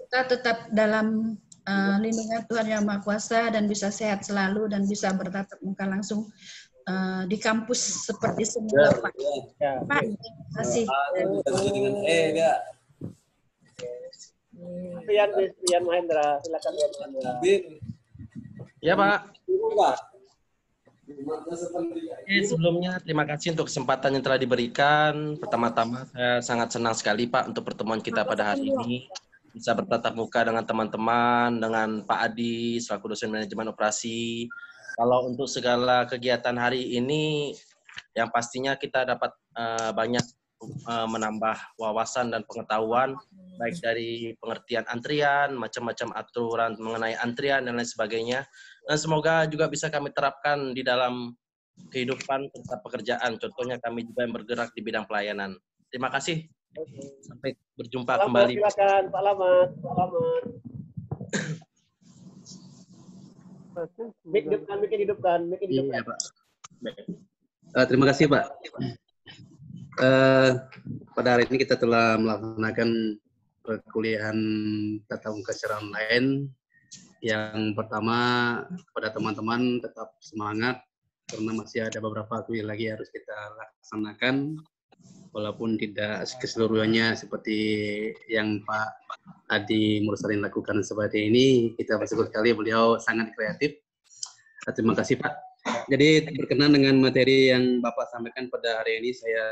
Kita tetap dalam lindungan Tuhan Yang Maha Kuasa dan bisa sehat selalu dan bisa bertatap muka langsung di kampus seperti semula Pak. Pak, terima kasih. Rian Mahendra, silakan Rian Mahendra. Ya Pak. Sebelumnya terima kasih untuk kesempatan yang telah diberikan. Pertama-tama saya sangat senang sekali Pak untuk pertemuan kita pada hari ini. Bisa bertatap muka dengan teman-teman, dengan Pak Adi selaku dosen manajemen operasi. Kalau untuk segala kegiatan hari ini, yang pastinya kita dapat banyak menambah wawasan dan pengetahuan, baik dari pengertian antrian, macam-macam aturan mengenai antrian, dan lain sebagainya. Dan semoga juga bisa kami terapkan di dalam kehidupan serta pekerjaan. Contohnya kami juga yang bergerak di bidang pelayanan. Terima kasih. Sampai berjumpa kembali. Silakan Pak Lamat. Mic-nya hidupkan. Iya, Pak. Terima kasih, Pak. Pada hari ini kita telah melaksanakan perkuliahan tatap muka secara online. Yang pertama, kepada teman-teman tetap semangat karena masih ada beberapa kuis lagi harus kita laksanakan, walaupun tidak keseluruhannya seperti yang Pak Adi Mursalin lakukan seperti ini. Kita bersyukur sekali, beliau sangat kreatif. Terima kasih Pak. Jadi berkenan dengan materi yang Bapak sampaikan pada hari ini, saya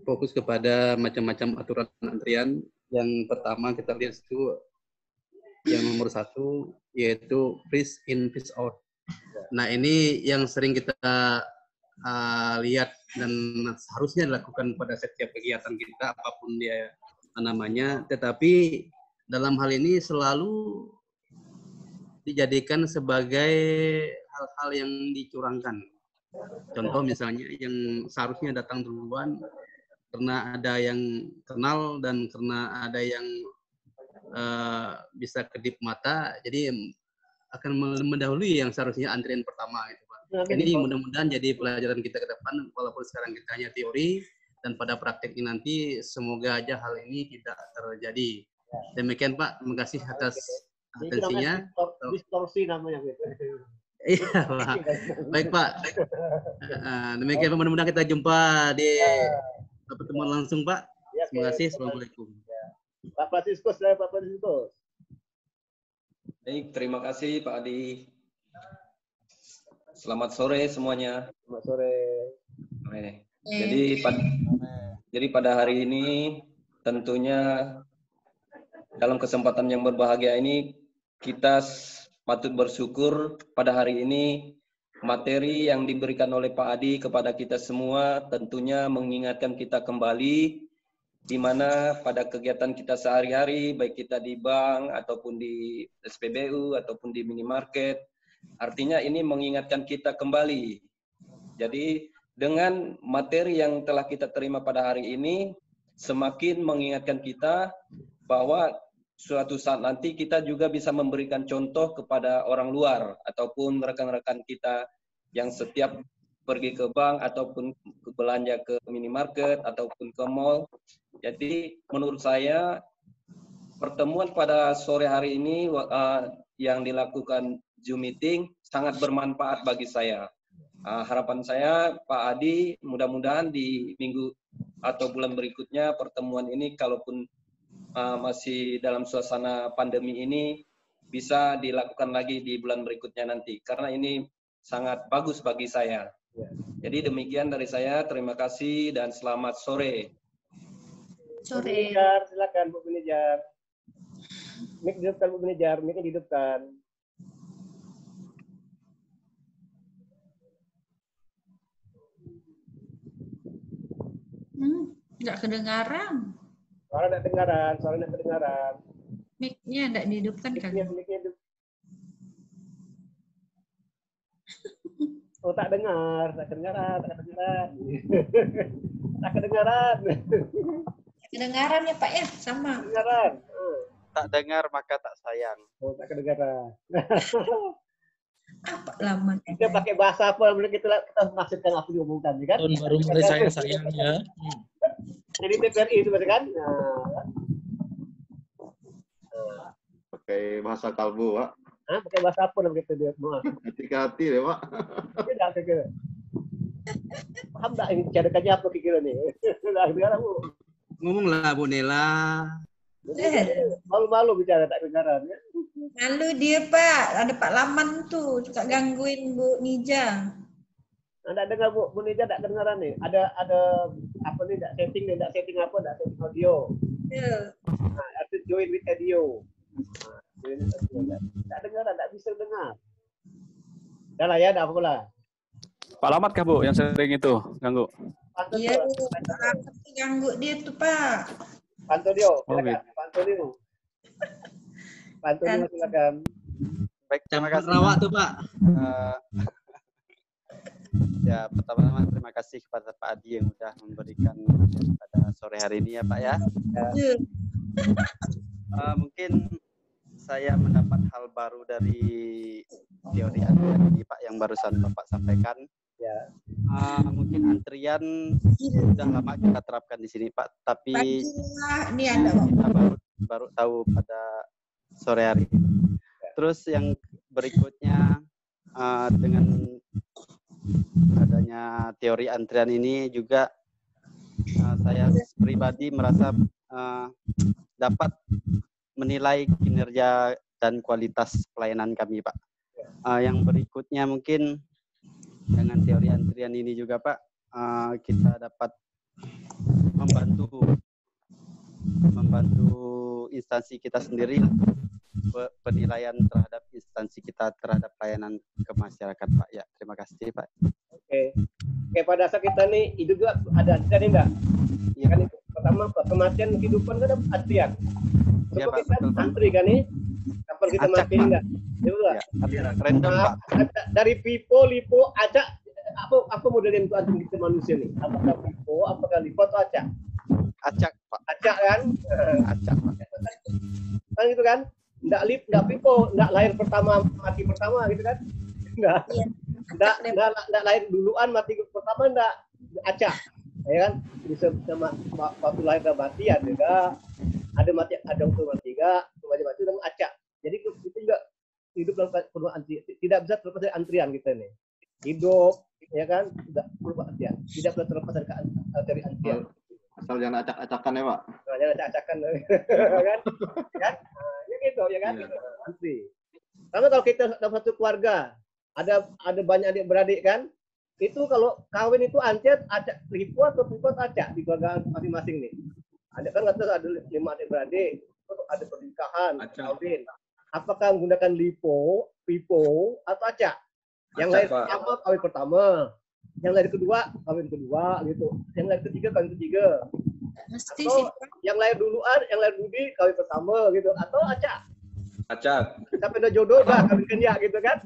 fokus kepada macam-macam aturan antrian. Yang pertama kita lihat itu yang nomor 1, yaitu freeze in, freeze out. Nah ini yang sering kita lihat dan harusnya dilakukan pada setiap kegiatan kita, apapun dia namanya. Tetapi dalam hal ini selalu dijadikan sebagai hal-hal yang dicurangkan. Contoh misalnya yang seharusnya datang duluan, karena ada yang kenal dan karena ada yang bisa kedip mata, jadi akan mendahului yang seharusnya antrian pertama gitu Pak. Ini mudah-mudahan jadi pelajaran kita ke depan, walaupun sekarang kita hanya teori, dan pada prakteknya nanti semoga aja hal ini tidak terjadi. Demikian Pak, terima kasih atas atensinya. Distorsi namanya gitu. Iya Pak. Baik Pak. Demikian Pak, mudah-mudahan kita jumpa di pertemuan langsung Pak. Terima kasih. Assalamualaikum. Pak Franciscus, Pak Franciscus. Baik, terima kasih Pak Adi. Selamat sore semuanya. Selamat sore. Jadi pada hari ini tentunya dalam kesempatan yang berbahagia ini kita patut bersyukur pada hari ini materi yang diberikan oleh Pak Adi kepada kita semua tentunya mengingatkan kita kembali di mana pada kegiatan kita sehari-hari, baik kita di bank, ataupun di SPBU, ataupun di minimarket, artinya ini mengingatkan kita kembali. Jadi dengan materi yang telah kita terima pada hari ini, semakin mengingatkan kita bahwa suatu saat nanti kita juga bisa memberikan contoh kepada orang luar, ataupun rekan-rekan kita yang setiap pergi ke bank, ataupun belanja ke minimarket, ataupun ke mall. Jadi menurut saya pertemuan pada sore hari ini yang dilakukan Zoom meeting sangat bermanfaat bagi saya. Harapan saya Pak Adi mudah-mudahan di minggu atau bulan berikutnya pertemuan ini kalaupun masih dalam suasana pandemi ini bisa dilakukan lagi di bulan berikutnya nanti karena ini sangat bagus bagi saya. Jadi demikian dari saya, terima kasih dan selamat sore. Sore. Silakan Bu Manajer. Mic dihidupkan Bu Manajer, mic dihidupkan. Nggak kedengaran. Suara nggak kedengaran, suara nggak kedengaran. Mic-nya nggak dihidupkan kan? Oh tak dengar, tak kedengaran, tak kedengaran. Tak kedengaran. Kedengaran ya Pak ya, sama. Kedengaran. Tak dengar maka tak sayang. Oh tak kedengaran. Apa lama? Kita pakai bahasa apa? Kita maksudkan apa diomongkan, kan? Tahun baru mulai sayang ya. Jadi TPRI itu berarti kan? Pakai bahasa kalbu, Pak. Pakai bahasa apa namanya dia? Hati-hati deh, Pak. Tidak kira. Paham tak ini cadakannya apa kira nih? Tidak dengar Bu. Ngomonglah Bu Nela. Malu-malu bicara tak kedengaran ya. Malu dia Pak, ada Pak Laman tuh suka gangguin Bu Nija. Anda dengar Bu Nija tak kedengaran nih? Ada apa nih? Tak setting nih? Tak setting apa? Tak setting audio. Ada join with audio. Tak dengar, tak bisa dengar. Dah lah ya, tak apa lah. Pak Lamat kah Bu yang sering itu ganggu? Iya, ganggu dia tuh Pak. Pak Antonio, silakan. Pak Antonio. Pak Antonio silakan. Baik, terima kasih. Rawat tuh Pak. Ya, pertama-tama terima kasih kepada Pak Adi yang sudah memberikan pada sore hari ini ya Pak ya. Mungkin saya mendapat hal baru dari teori antrian ini Pak yang barusan Bapak sampaikan. Ya. Mungkin antrian sudah lama kita terapkan di sini Pak, tapi kita baru tahu pada sore hari ini. Terus yang berikutnya dengan adanya teori antrian ini juga saya pribadi merasa dapat menilai kinerja dan kualitas pelayanan kami, Pak. Yang berikutnya mungkin dengan teori antrian ini juga, Pak, kita dapat membantu instansi kita sendiri penilaian terhadap instansi kita terhadap pelayanan ke masyarakat, Pak. Ya, terima kasih, Pak. Oke, pada saat kita nih hidup juga ada antrian enggak? Iya kan itu. Pertama kematian kehidupan kan ada antrian. Iya, Pak. Kita antri kan nih. Kapan kita mati enggak? Itu enggak? Random, Pak. Dari pipo, lipo, acak, apa model yang untuk antri kita manusia nih? Apakah pipo, apakah lipo atau acak? Acak, Pak. Acak kan? Acak, Pak. Kan gitu kan? Enggak pipo, enggak lahir pertama, mati pertama gitu kan? Enggak. Enggak lahir duluan, mati pertama enggak acak. Ya kan? Bisa waktu lahir dan mati ada mati, ada untuk mati enggak, mati dan acak. Jadi itu enggak hidup dalam penuh antrian. Tidak bisa terlepas dari antrian kita nih. Hidup, ya kan? Tidak berubah antrian. Tidak bisa terlepas dari antrian. Asal jangan acak-acakan ya, Pak. Nah, jangan acak-acakan, kan? Kan? Ya gitu, ya kan? Gitu. Antri. Sama kalau kita dalam satu keluarga, ada banyak adik-beradik kan? Itu kalau kawin itu antrian acak lipo atau pipo acak di keluarga masing-masing nih. Ada kan ada 5 adik-beradik, ada pernikahan, kawin. Apakah menggunakan lipo, pipo, atau acak? Yang lahir pertama kawin pertama, yang lahir kedua kawin kedua gitu, yang lahir ketiga kawin ketiga, atau yang lahir duluan, yang lahir budi kawin pertama gitu, atau acak? Acak. Sampai udah jodoh dah kawin kenya gitu kan?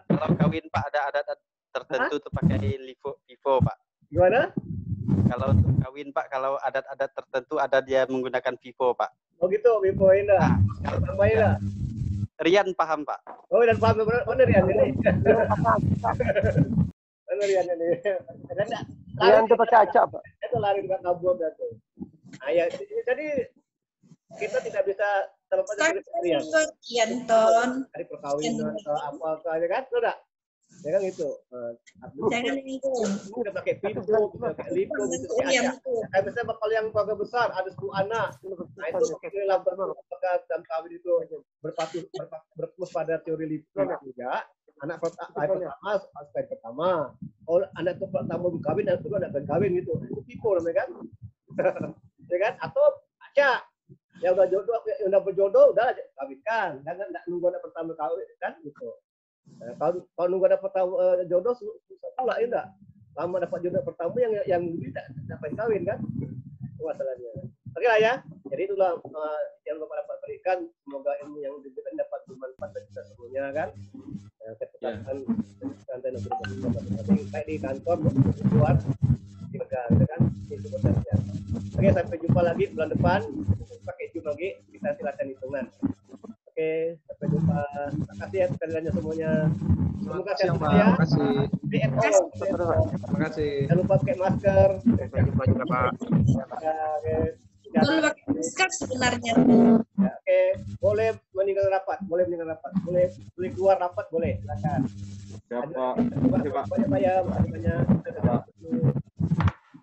Kalau kawin, Pak, ada adat tertentu tuh pakai pipo, Pak. Gimana? Kalau untuk kawin, Pak, kalau adat-adat tertentu ada dia menggunakan pipo, Pak. Oh gitu, pipo ini dah. Tambahin dah. Rian paham, Pak. Oh, dan paham benar Rian ini. Benar Rian ini. Rian itu pakai acak, Pak. Itu lari juga kabur dah tuh. Nah, ya, jadi kita tidak bisa terlepas dari Rian. Dari perkawinan atau apa aja kan, sudah. Ya kan itu. Jangan itu. Udah pakai pipo, pakai lipo, pakai acak. Kayak misalnya kalau yang keluarga besar ada 10 anak. Nah itu apakah dalam kawin itu berpus pada teori lipo juga. Anak pertama aspek pertama. Kalau anak pertama berkawin, anak kedua anak berkawin gitu. Itu pipo namanya kan. Ya kan? Atau acak. Yang udah jodoh, yang udah berjodoh udah kawinkan. Jangan nunggu anak pertama kawin kan gitu. Kalau nunggu dapat jodoh susah pula ya enggak? Lama dapat jodoh pertama yang tidak dapat kawin kan? Itu masalahnya. Oke lah ya. Jadi itulah yang Bapak dapat berikan. Semoga ilmu yang diberikan dapat bermanfaat bagi kita semuanya kan. Ketepatan konten yang bermanfaat baik di kantor maupun di luar di negara kan. Itu potensial. Oke, sampai jumpa lagi bulan depan. Pakai Zoom lagi kita silakan hitungan. Oke, sampai jumpa. Terima kasih ya sekalian semuanya. Semoga sehat ya. Terima kasih. Terima kasih. Jangan lupa pakai masker. Sampai jumpa juga, Pak. Jangan pakai masker sebenarnya. Ya, oke, boleh meninggal rapat, boleh keluar rapat, boleh. Silakan. Siapa? Terima kasih, Pak. Banyak.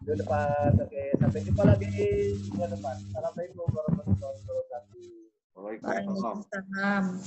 Bulan depan. Oke, sampai jumpa lagi bulan depan. Assalamualaikum warahmatullahi wabarakatuh. Waalaikumsalam. Waalaikumsalam.